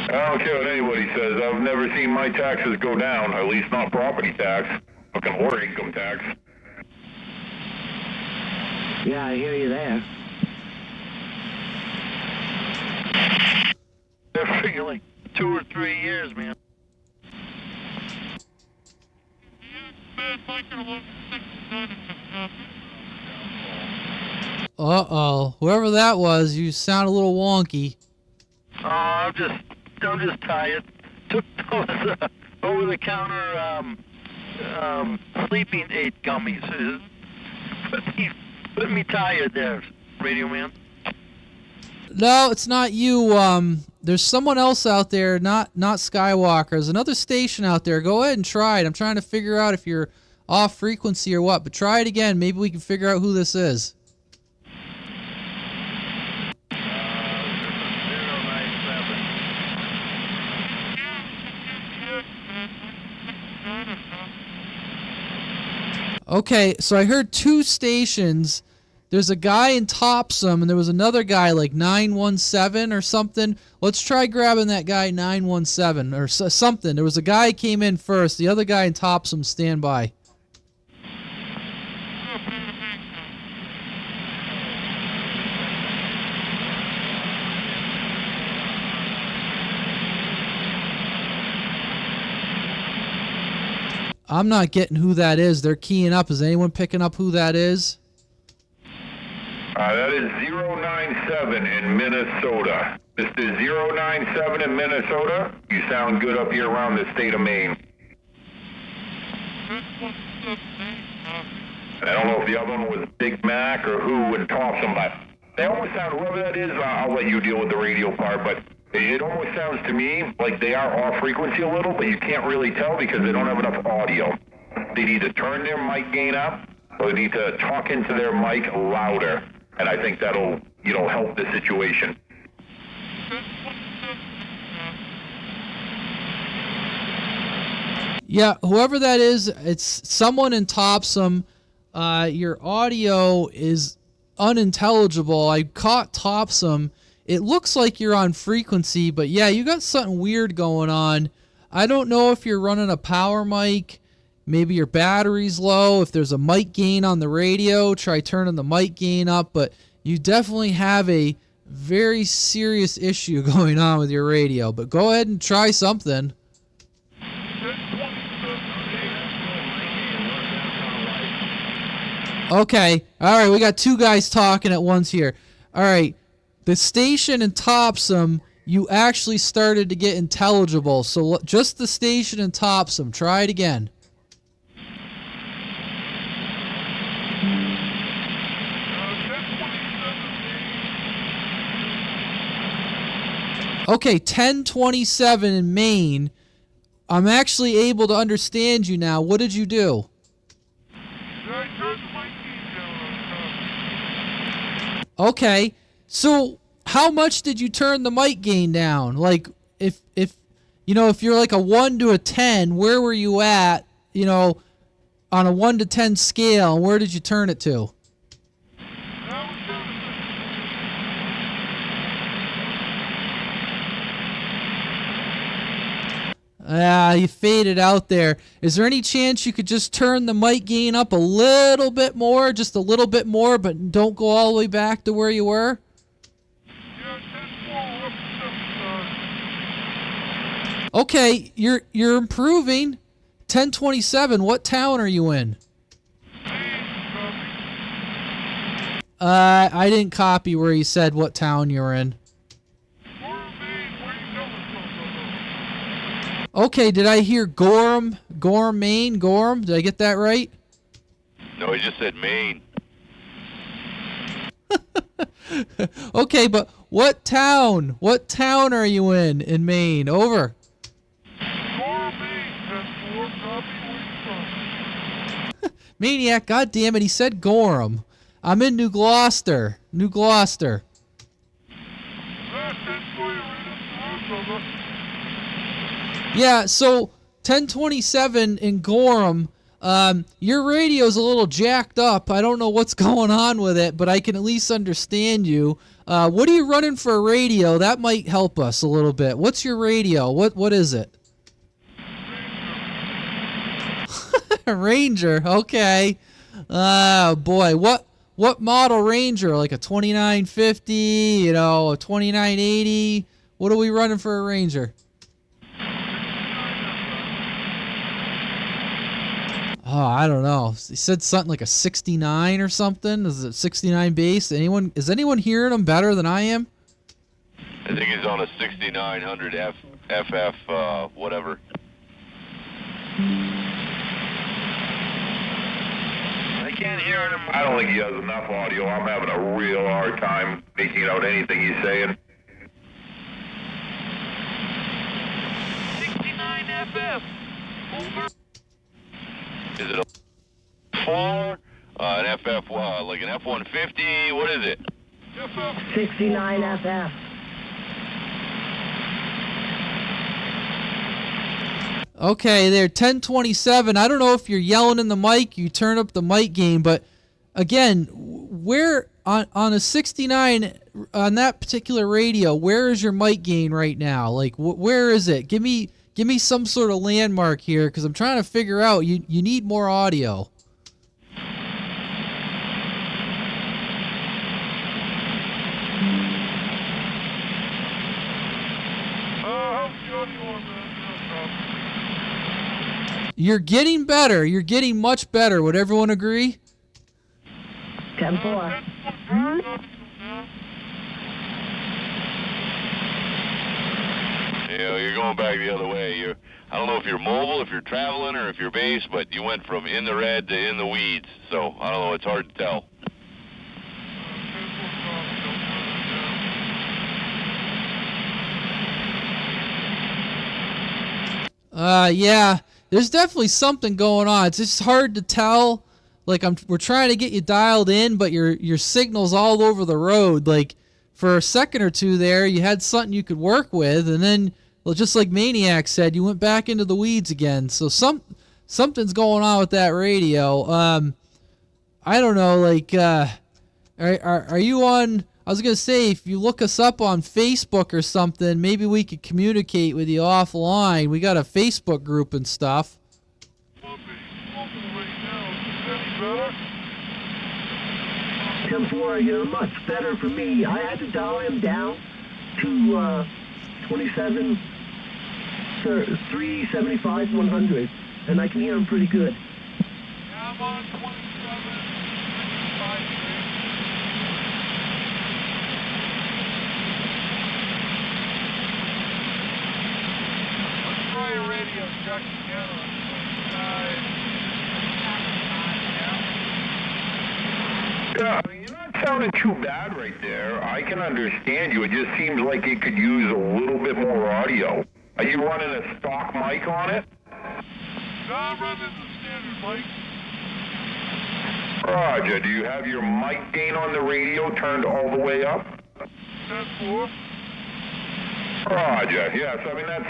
I don't care what anybody says. I've never seen my taxes go down, at least not property tax, or income tax. Yeah, I hear you there. They're figuring like 2 or 3 years, man. Uh-oh. Whoever that was, you sound a little wonky. Oh, I'm just tired. Took those over-the-counter sleeping aid gummies. Put me tired there, Radio Man. No, it's not you. There's someone else out there, not Skywalker. There's another station out there. Go ahead and try it. I'm trying to figure out if you're off frequency or what, but try it again. Maybe we can figure out who this is. Okay, so I heard 2 stations. There's a guy in Topsom, and there was another guy like 917 or something. Let's try grabbing that guy 917 or something. There was a guy who came in first. The other guy in Topsom, stand by. I'm not getting who that is. They're keying up. Is anyone picking up who that is? That is 097 in Minnesota. Mr. 097 in Minnesota, you sound good up here around the state of Maine. I don't know if the other one was Big Mac or who in Thompson, but they almost sound, whoever that is, I'll let you deal with the radio part, but it almost sounds to me like they are off frequency a little, but you can't really tell because they don't have enough audio. They need to turn their mic gain up So they need to talk into their mic louder, and I think that'll, help the situation. Yeah, whoever that is, it's someone in Topsum. Your audio is unintelligible. I caught Topsum. It looks like you're on frequency, but yeah, you got something weird going on. I don't know if you're running a power mic. Maybe your battery's low. If there's a mic gain on the radio, try turning the mic gain up. But you definitely have a very serious issue going on with your radio. But go ahead and try something. Okay. All right. We got two guys talking at once here. All right. The station in Topsum, you actually started to get intelligible. So just the station in Topsum. Try it again. Okay, 1027 in Maine. I'm actually able to understand you now. What did you do? Okay, so how much did you turn the mic gain down? Like, if you're like a 1 to a 10, where were you at, on a 1 to 10 scale, and where did you turn it to? You faded out there. Is there any chance you could just turn the mic gain up a little bit more, just a little bit more, but don't go all the way back to where you were? Okay, you're improving. 1027. What town are you in? I didn't copy where you said what town you're in. Okay, did I hear Gorham, Maine, Gorham? Did I get that right? No, he just said Maine. Okay, but what town? What town are you in Maine? Over. Maniac, goddammit, he said Gorham. I'm in New Gloucester. New Gloucester. Yeah, so 1027 in Gorham, your radio's a little jacked up. I don't know what's going on with it, but I can at least understand you. What are you running for a radio? That might help us a little bit. What's your radio? What is it? Ranger, okay. Oh boy, what model Ranger? Like a 2950, a 2980? What are we running for a Ranger? Oh, I don't know. He said something like a 69 or something. Is it 69 bass? Is anyone hearing him better than I am? I think he's on a 6900 FF whatever. I can't hear him. I don't think he has enough audio. I'm having a real hard time making out anything he's saying. 69 FF. Over. Is it a 4, an FF, like an F-150? What is it? 69 FF. Okay, there, 1027. I don't know if you're yelling in the mic, you turn up the mic gain, but again, where on a 69 on that particular radio, where is your mic gain right now? Like, where is it? Give me some sort of landmark here, because I'm trying to figure out. You need more audio. You're getting better. You're getting much better. Would everyone agree? 10-4. You're going back the other way. I don't know if you're mobile, if you're traveling, or if you're base, but you went from in the red to in the weeds. So, I don't know. It's hard to tell. Yeah. There's definitely something going on. It's just hard to tell. like we're trying to get you dialed in, but your signal's all over the road. Like for a second or two there, you had something you could work with, and then, well, just like Maniac said, you went back into the weeds again. So something's going on with that radio. I don't know, like, are you on? I was gonna say, if you look us up on Facebook or something, maybe we could communicate with you offline. We got a Facebook group and stuff. 10-4, much better for me. I had to dial him down to 27, 375, 100, and I can hear him pretty good. Yeah, I'm on 27, 353. Let's try a radio check again on 25. Yeah, I mean, you're not sounding too bad right there. I can understand you. It just seems like it could use a little bit more audio. Are you running a stock mic on it? No, I'm running the standard mic. Roger, do you have your mic gain on the radio turned all the way up? 10-4. Roger, yes. I mean, that's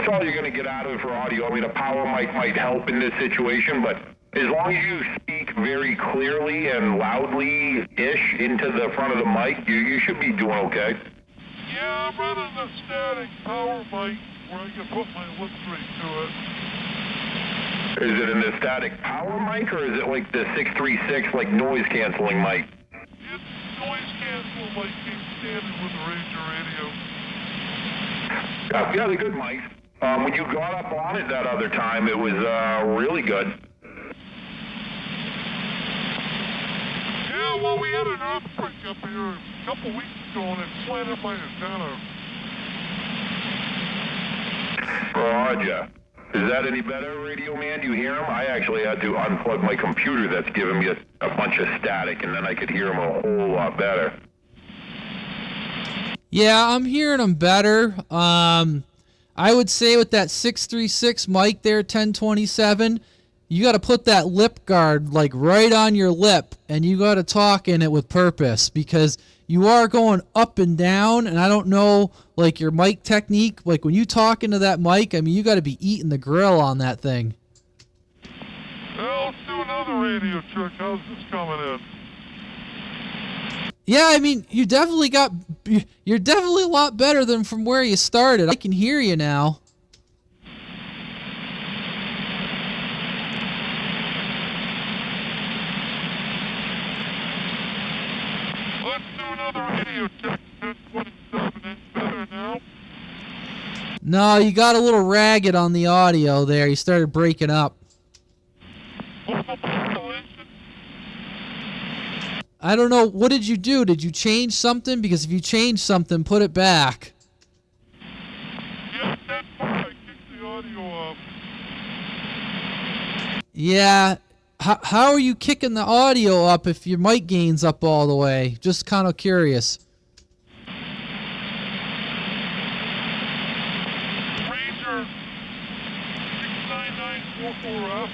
all you're going to get out of it for audio. I mean, a power mic might help in this situation, but as long as you speak very clearly and loudly-ish into the front of the mic, you should be doing okay. Yeah, I'm running a static power mic where I can put my lips right to it. Is it in the static power mic, or is it like the 636, like noise-canceling mic? It's noise-canceling mic, came standard with the Ranger radio. Yeah, they're good mics. When you got up on it that other time, it was really good. Yeah, well, we had an earthquake up here a couple weeks ago, and it slanted my antenna. Roger. Is that any better, Radio Man? Do you hear him? I actually had to unplug my computer that's giving me a bunch of static, and then I could hear him a whole lot better. Yeah, I'm hearing them better. I would say with that 636 mic there, 1027, you got to put that lip guard like right on your lip, and you got to talk in it with purpose, because you are going up and down, and I don't know, like, your mic technique. Like, when you talk into that mic, I mean, you got to be eating the grill on that thing. Well, let's do another radio check. How's this coming in? Yeah, I mean, you're definitely a lot better than from where you started. I can hear you now. Let's do another radio check. 27 inch better now. No, you got a little ragged on the audio there. You started breaking up. I don't know. What did you do? Did you change something? Because if you changed something, put it back. Yeah, that's why I kicked the audio up. Yeah. How are you kicking the audio up if your mic gain's up all the way? Just kind of curious. Ranger 69944F.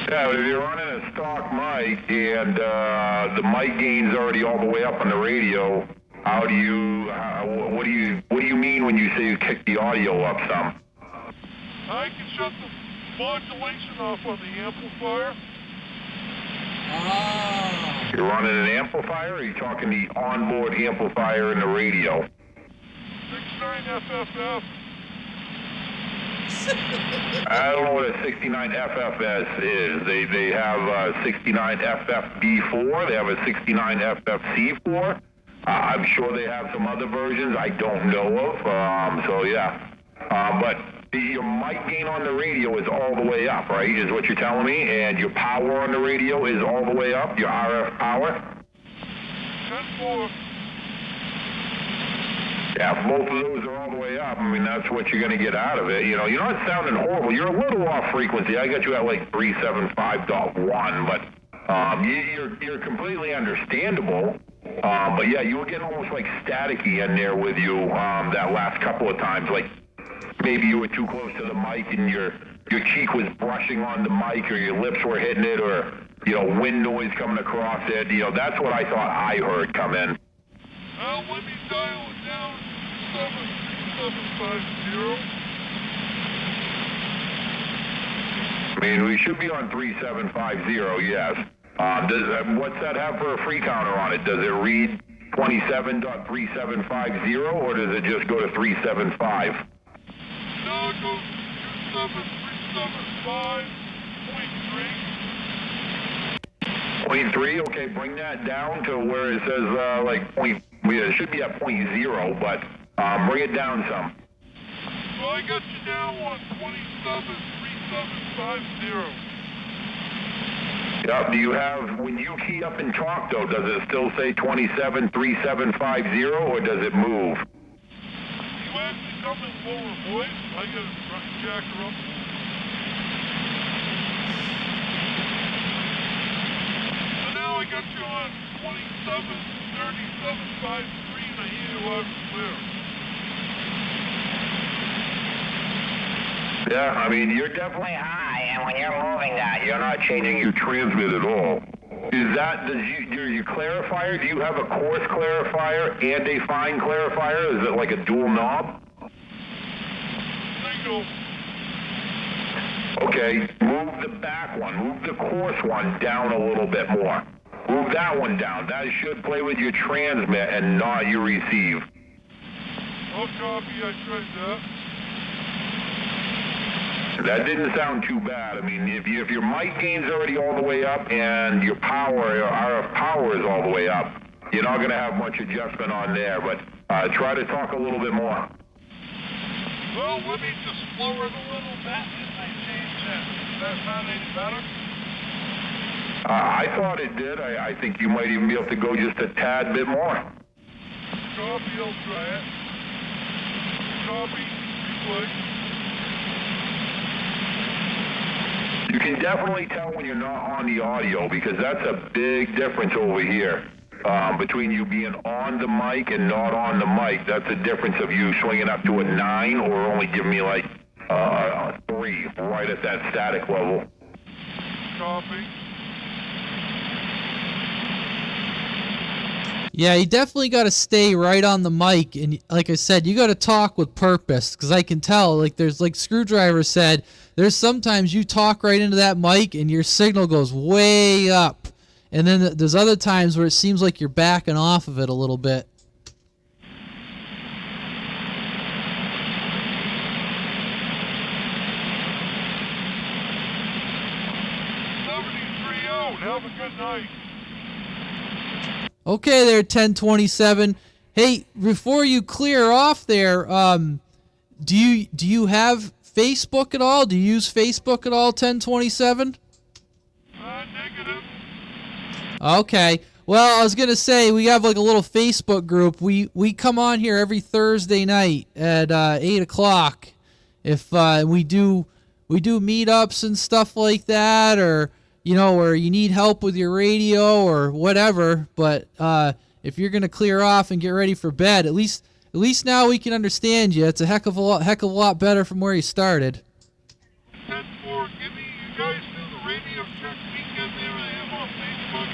Yeah, but if you're running a stock mic and the mic gain's already all the way up on the radio, what do you mean when you say you kick the audio up some? I can shut the modulation off on the amplifier. You're running an amplifier, or are you talking the onboard amplifier in the radio? 69FFF. I don't know what a 69FFS is. They have 69FFB4. They have a 69FFC4. I'm sure they have some other versions I don't know of. So yeah. But your mic gain on the radio is all the way up, right? Is what you're telling me? And your power on the radio is all the way up. Your RF power. 10-4. Yeah, if both of those are all the way up, I mean, that's what you're going to get out of it. You know, you're not sounding horrible. You're a little off frequency. I got you at like 375.1, but you're completely understandable. But yeah, you were getting almost like staticky in there with you that last couple of times. Like maybe you were too close to the mic and your your cheek was brushing on the mic, or your lips were hitting it, or wind noise coming across it. That's what I thought I heard come in. Let me dial it down. 73750. I mean, we should be on 3750, yes. What's that have for a free counter on it? Does it read 27.3750, or does it just go to 375? No, it goes 27375.3. 0.3, okay, bring that down to where it says, it should be at 0.0, but bring it down some. Well, I got you now on 273750. Yep, do you have, when you key up and talk, though, does it still say 273750, or does it move? You asked me something lower voice. I got to jack her up. So now I got you on 273753, and I hear you loud and clear. Yeah, I mean, you're definitely high, and when you're moving that, you're not changing your transmit at all. Is that, your clarifier, do you have a coarse clarifier and a fine clarifier? Is it like a dual knob? Single. Okay, move the back one, move the coarse one down a little bit more. Move that one down. That should play with your transmit and not your receive. I'll copy, I tried that. That didn't sound too bad. I mean, if your mic gain's already all the way up and your RF power is all the way up, you're not going to have much adjustment on there, but try to talk a little bit more. Well, let me just lower it a little bit and I changed that. Does that sound any better? I thought it did. I think you might even be able to go just a tad bit more. Copy, I'll try it. Copy, replay. You can definitely tell when you're not on the audio, because that's a big difference over here. Between you being on the mic and not on the mic, that's a difference of you swinging up to a 9 or only giving me like a 3 right at that static level. Copy. Yeah, you definitely got to stay right on the mic, and like I said, you got to talk with purpose, because I can tell, like Screwdriver said, there's sometimes you talk right into that mic and your signal goes way up, and then there's other times where it seems like you're backing off of it a little bit. Have a good night. Okay there, 1027. Hey, before you clear off there, do you have Facebook at all? Do you use Facebook at all, 1027? Negative. Okay. Well, I was going to say, we have like a little Facebook group. We come on here every Thursday night at 8 o'clock. If we do meetups and stuff like that, or or you need help with your radio or whatever, but if you're going to clear off and get ready for bed, at least now we can understand you. It's a heck of a lot better from where you started. 10-4, give me, you guys do the radio check weekend there I am on Facebook.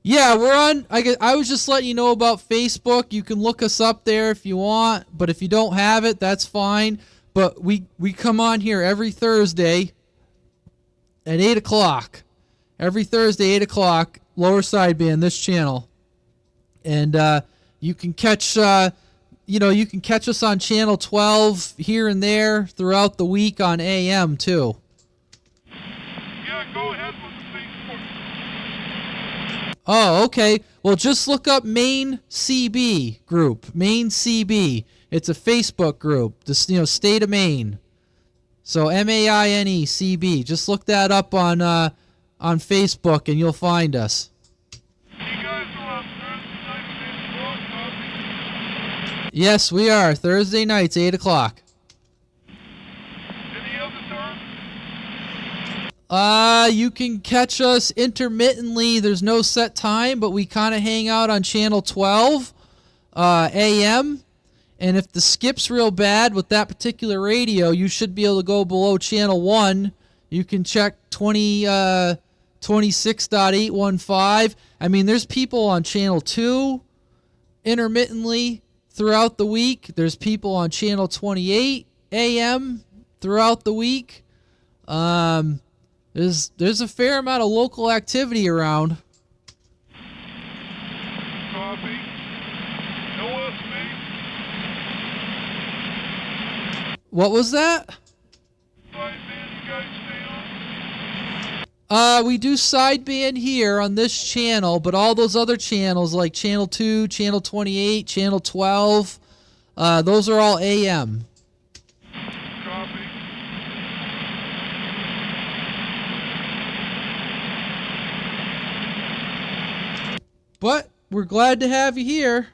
Yeah, we're on. I was just letting you know about Facebook. You can look us up there if you want, but if you don't have it, that's fine. But we come on here every Thursday at 8 o'clock. Every Thursday, 8 o'clock, Lower Sideband, this channel. And you can catch you can catch us on channel 12 here and there throughout the week on AM too. Yeah, go ahead with the Facebook. Oh, okay. Well, just look up Maine CB group. Maine CB. It's a Facebook group. The state of Maine. So MAINE CB. Just look that up on Facebook and you'll find us. You guys are on Thursday night at 8 o'clock, Yes, we are. Thursday nights, 8 o'clock. Any other time? You can catch us intermittently. There's no set time, but we kind of hang out on channel 12 AM. And if the skip's real bad with that particular radio, you should be able to go below channel 1. You can check 26.815. I mean, there's people on channel 2 intermittently throughout the week. There's people on channel 28 AM throughout the week. There's a fair amount of local activity around. Copy. No LSB. What was that? Sideband, you guys stay on? We do sideband here on this channel, but all those other channels like channel 2, channel 28, channel 12, those are all AM. Copy. But we're glad to have you here.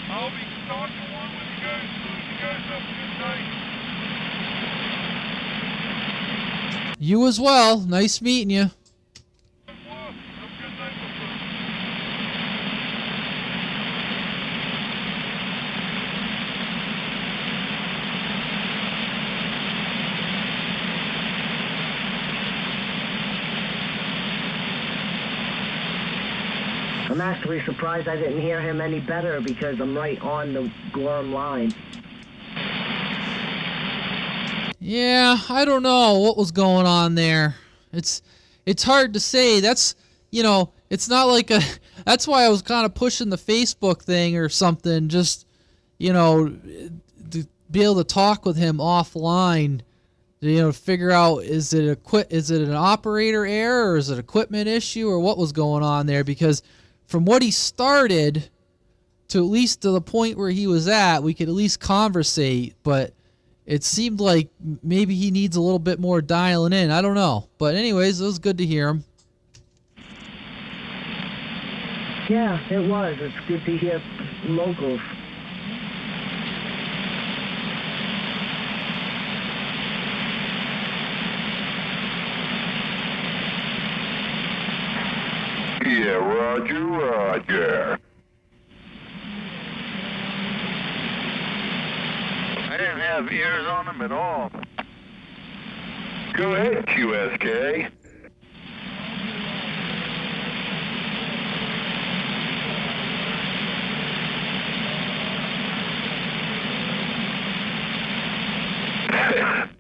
I'll be talking one with you guys soon. You guys have a good night. You as well. Nice meeting you. I'm actually surprised I didn't hear him any better because I'm right on the Gorham line. Yeah, I don't know what was going on there. It's hard to say. That's, it's not like that's why I was kind of pushing the Facebook thing or something, just, to be able to talk with him offline, figure out is it an operator error or is it equipment issue or what was going on there, because from what he started to at least to the point where he was at, we could at least conversate, but it seemed like maybe he needs a little bit more dialing in. I don't know. But anyways, it was good to hear him. Yeah, it was. It's good to hear locals. Yeah, Roger. I didn't have ears on them at all. Go ahead, QSK.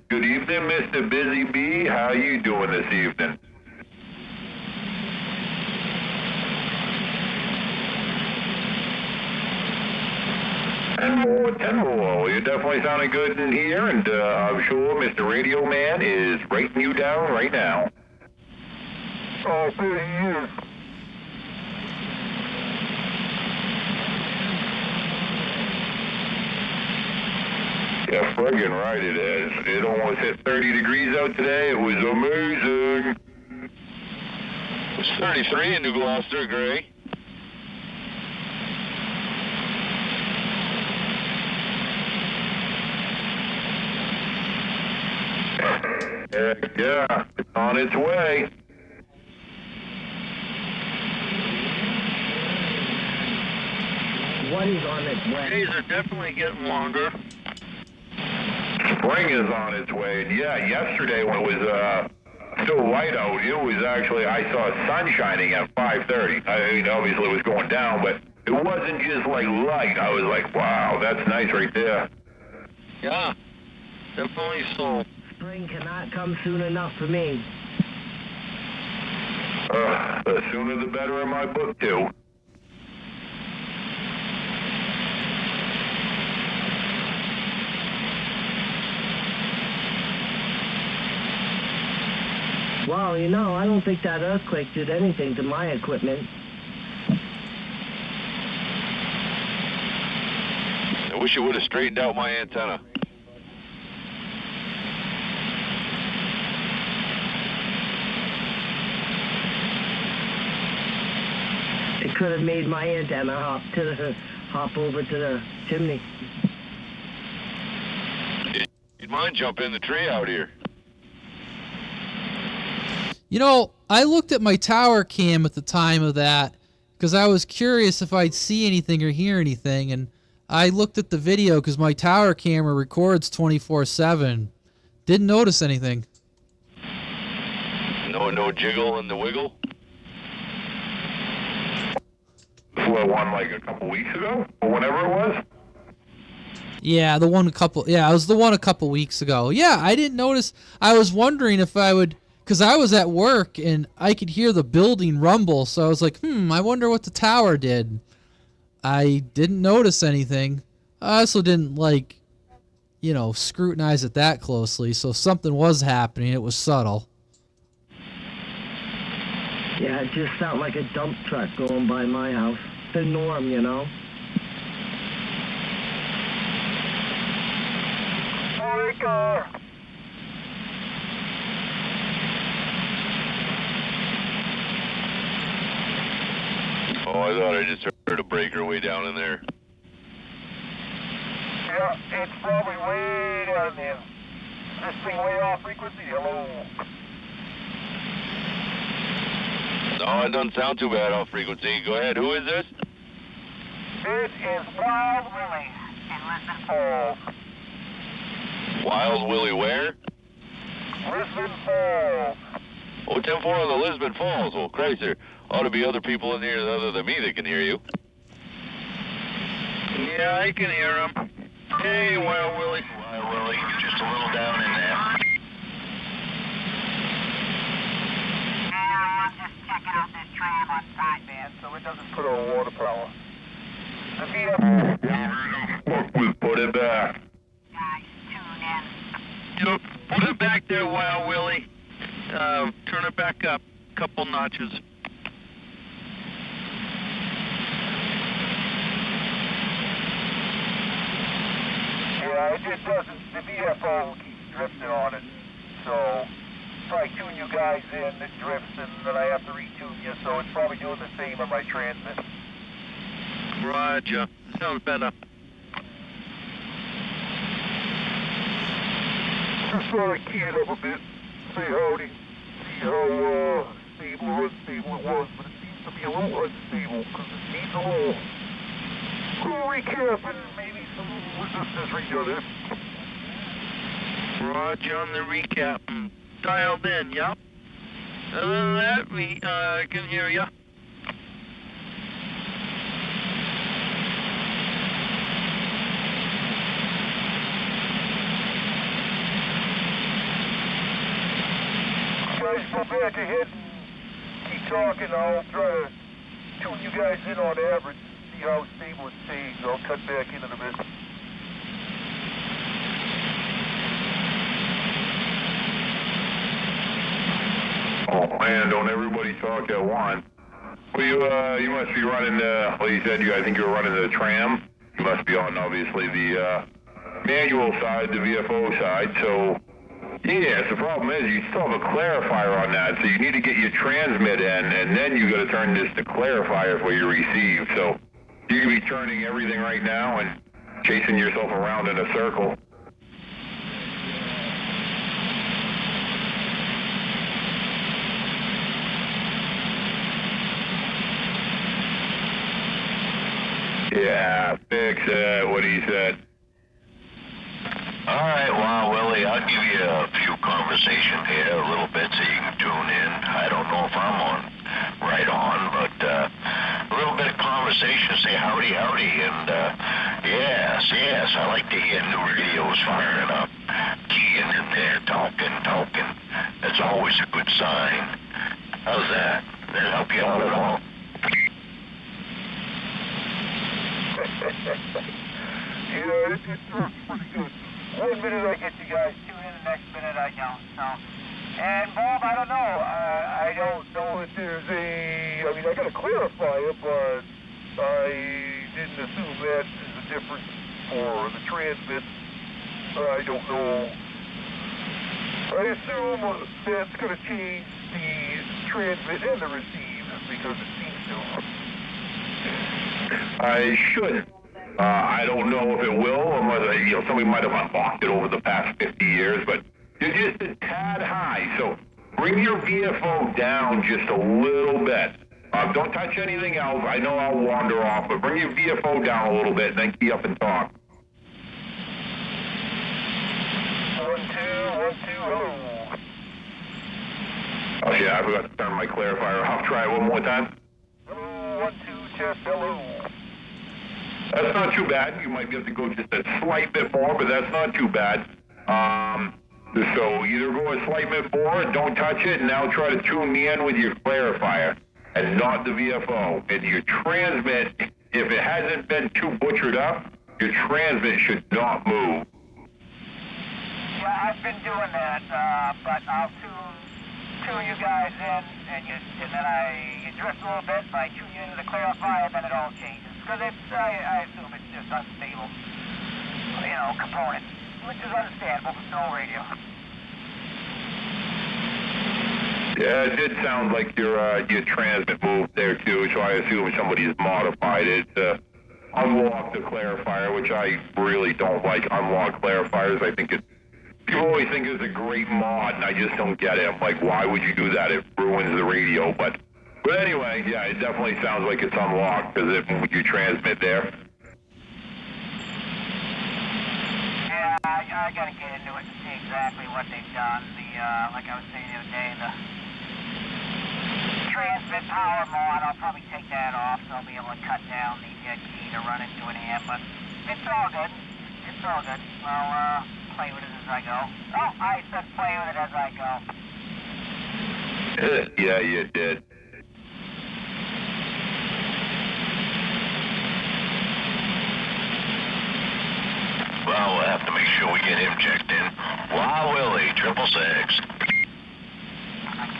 Good evening, Mr. Busy Bee. How you doing this evening? Ten more. You're definitely sounding good in here, and I'm sure Mr. Radio Man is writing you down right now. Oh, good he is. Yeah, friggin' right it is. It almost hit 30 degrees out today. It was amazing. It's 33 in New Gloucester, Gray. Yeah, it's on its way. What is on its way? Days are definitely getting longer. Spring is on its way. And yeah, yesterday when it was still light out, it was actually, I saw sun shining at 5:30. I mean, obviously it was going down, but it wasn't just like light. I was like, wow, that's nice right there. Yeah, definitely so. Spring cannot come soon enough for me. The sooner the better in my book, too. Well, I don't think that earthquake did anything to my equipment. I wish it would have straightened out my antenna. It could have made my antenna hop over to the chimney. You'd mind jumping in the tree out here? I looked at my tower cam at the time of that because I was curious if I'd see anything or hear anything, and I looked at the video because my tower camera records 24/7. Didn't notice anything. No jiggle in the wiggle? The one like a couple weeks ago, or whenever it was. Yeah, it was the one a couple weeks ago. Yeah, I didn't notice. I was wondering if I would, because I was at work and I could hear the building rumble, so I was like, I wonder what the tower did. I didn't notice anything. I also didn't, scrutinize it that closely, so if something was happening, it was subtle. Yeah, it just sounded like a dump truck going by my house. The norm, you know? Oh, I thought I just heard a breaker way down in there. Yeah, it's probably way down there. This thing way off frequency. Hello. No, it doesn't sound too bad off frequency. Go ahead. Who is this? This is Wild Willie in Lisbon Falls. Wild Willie where? Lisbon Falls. Oh, 10-4 on the Lisbon Falls. Well, Christ, there ought to be other people in here other than me that can hear you. Yeah, I can hear him. Hey, Wild Willie. Wild Willie, just a little down in there. I'm just checking out this tram on sideband so it doesn't put on water power. The VFO. Put it back. Guys, tune in. Yep, put it back there, Wild Willie. Turn it back up a couple notches. Yeah, it just doesn't, the VFO keeps drifting on it. So, if I tune you guys in, it drifts and then I have to retune you, so it's probably doing the same on my transmit. Roger. Sounds better. Just thought I'd key it up a bit, say howdy, see how stable or unstable it was, but it seems to be a little unstable because it needs a little recap and maybe some resistance redone. Roger on the recap. Dialed in, yep. Other than that, we can hear ya. Guys, go back ahead and keep talking. I'll try to tune you guys in on average, see how stable it stays. I'll cut back in a bit. Oh man, don't everybody talk at once. Well, you must be running well, you said I think you were running the tram. You must be on, obviously, the manual side, the VFO side, so yes, the problem is you still have a clarifier on that, so you need to get your transmit in, and then you got to turn this to clarifier for your receive, so you can be turning everything right now and chasing yourself around in a circle. Yeah, fix it, what he said. All right, well, Willie, I'll give you a few conversation here, a little bit, so you can tune in. I don't know if I'm right on, but a little bit of conversation, say howdy, and yes, I like to hear new radios firing up, keying in there, talking. That's always a good sign. How's that? Did that help you out at all? Yeah, it's pretty good. 1 minute I get you guys tune in, the next minute I don't. So, and Bob, I don't know. I don't know if there's I got a clarifier, but I didn't assume that is a difference for the transmit. I don't know. I assume that's going to change the transmit and the receive because it seems to. I should. I don't know if it will, unless somebody might have unlocked it over the past 50 years, but you're just a tad high, so bring your VFO down just a little bit. Don't touch anything else. I know I'll wander off, but bring your VFO down a little bit and then key up and talk. 1, 2, 1, 2, hello. Oh yeah, I forgot to turn my clarifier off. Try it one more time. Hello, 1, 2, test, hello. That's not too bad. You might be able to go just a slight bit more, but that's not too bad. So either go a slight bit more, don't touch it, and now try to tune me in with your clarifier and not the VFO. And your transmit, if it hasn't been too butchered up, your transmit should not move. Yeah, I've been doing that, but I'll tune you guys in, and then you drift a little bit, and I tune you into the clarifier, and then it all changes. Because I assume it's just unstable, component, which is understandable for snow radio. Yeah, it did sound like your transmit moved there too, so I assume somebody's modified it. Unlock the clarifier, which I really don't like unlock clarifiers. I think people always think it's a great mod, and I just don't get it. I'm like, why would you do that? It ruins the radio. But anyway, yeah, it definitely sounds like it's unlocked because it moved your transmit there. Yeah, I gotta get into it and see exactly what they've done. Like I was saying the other day, the transmit power mod, I'll probably take that off, so I'll be able to cut down the key to run into an amp, but it's all good. It's all good. I'll play with it as I go. Oh, I said play with it as I go. Yeah, you did. Well, we'll have to make sure we get him checked in. Wow, Willie, 666.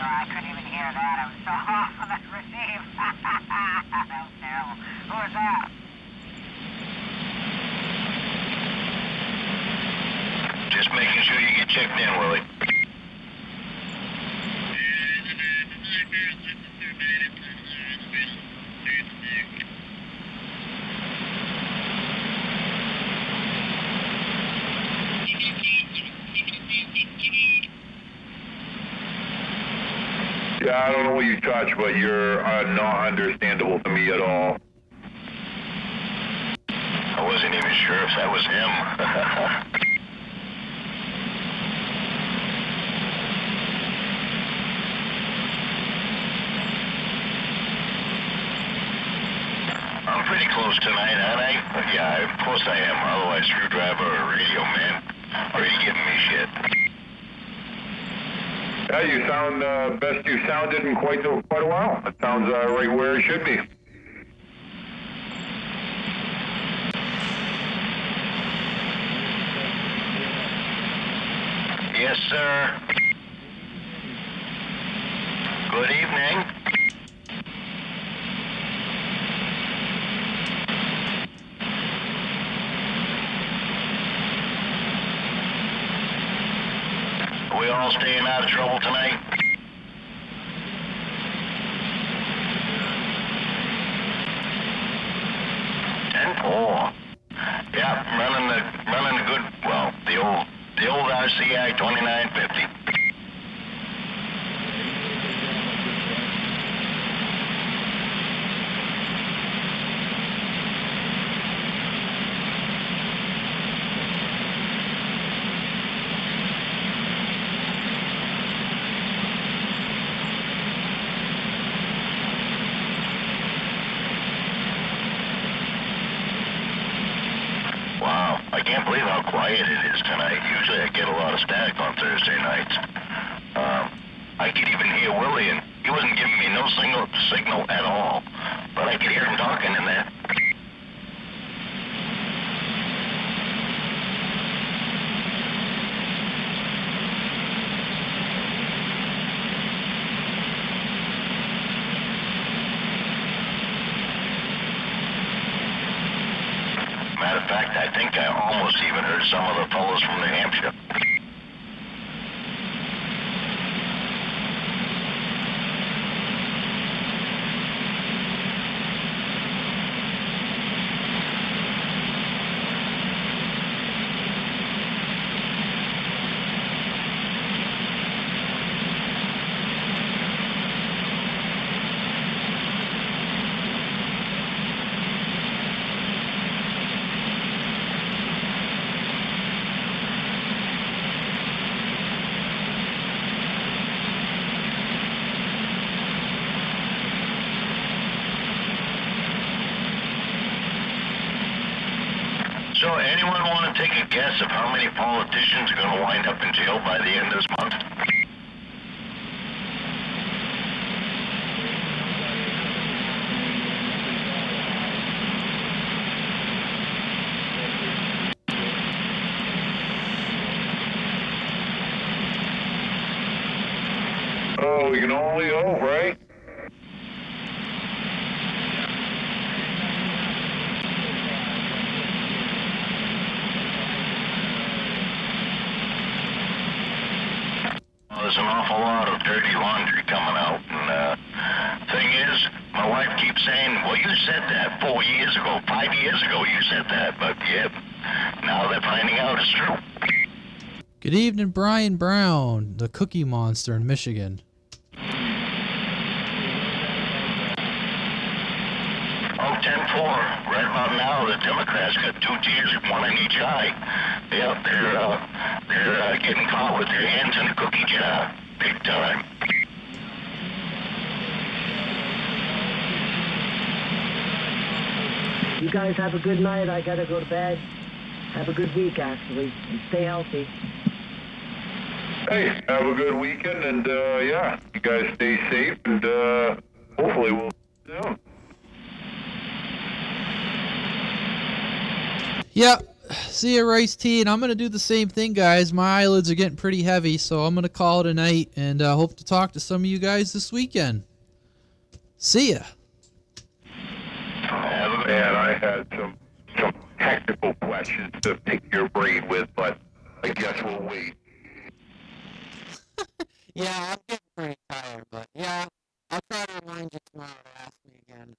I couldn't even hear that. I was so off on that receive. That was terrible. Who was that? Just making sure you get checked in, Willie. Yeah, I don't know what you touched, but you're not understandable to me at all. I wasn't even sure if that was him. I'm pretty close tonight, aren't I? Yeah, of course I am. Otherwise, screwdriver or radio man. Or are you giving me shit? Yeah, you sound best you sounded in quite a while. It sounds right where it should be. Yes, sir. Good evening. Are we all staying out of trouble tonight? Yeah, running the good, well, the old RCI 2950. Wow, I can't believe how quiet it is tonight. Usually I get a lot of static on Thursday nights. I could even hear Willie, and he wasn't giving me no signal at all. But I could hear him talking in there. Matter of fact, I think I almost even heard some of the fellows from New Hampshire. anyone want to take a guess of how many politicians are going to wind up in jail by the end of this month? Oh, we can only hope, right? Well, there's an awful lot of dirty laundry coming out, and thing is, my wife keeps saying, well, you said that 4 years ago, 5 years ago you said that, but yep, now they're finding out it's true. Good evening, Brian Brown, the Cookie Monster in Michigan. Oh, 10-4. Right about now, the Democrats got 2 tiers, one in each eye. Yep, they're getting caught with their hands in the cookie jar, big time. You guys have a good night. I gotta go to bed. Have a good week, actually, and stay healthy. Hey, have a good weekend, and yeah, you guys stay safe, and hopefully we'll see you soon. Yep. See ya, Rice Tea, and I'm going to do the same thing, guys. My eyelids are getting pretty heavy, so I'm going to call it a night, and hope to talk to some of you guys this weekend. See ya. Man, I had some technical questions to pick your brain with, but I guess we'll wait. Yeah, I'm getting pretty tired, but yeah, I'll try to remind you tomorrow to ask me again.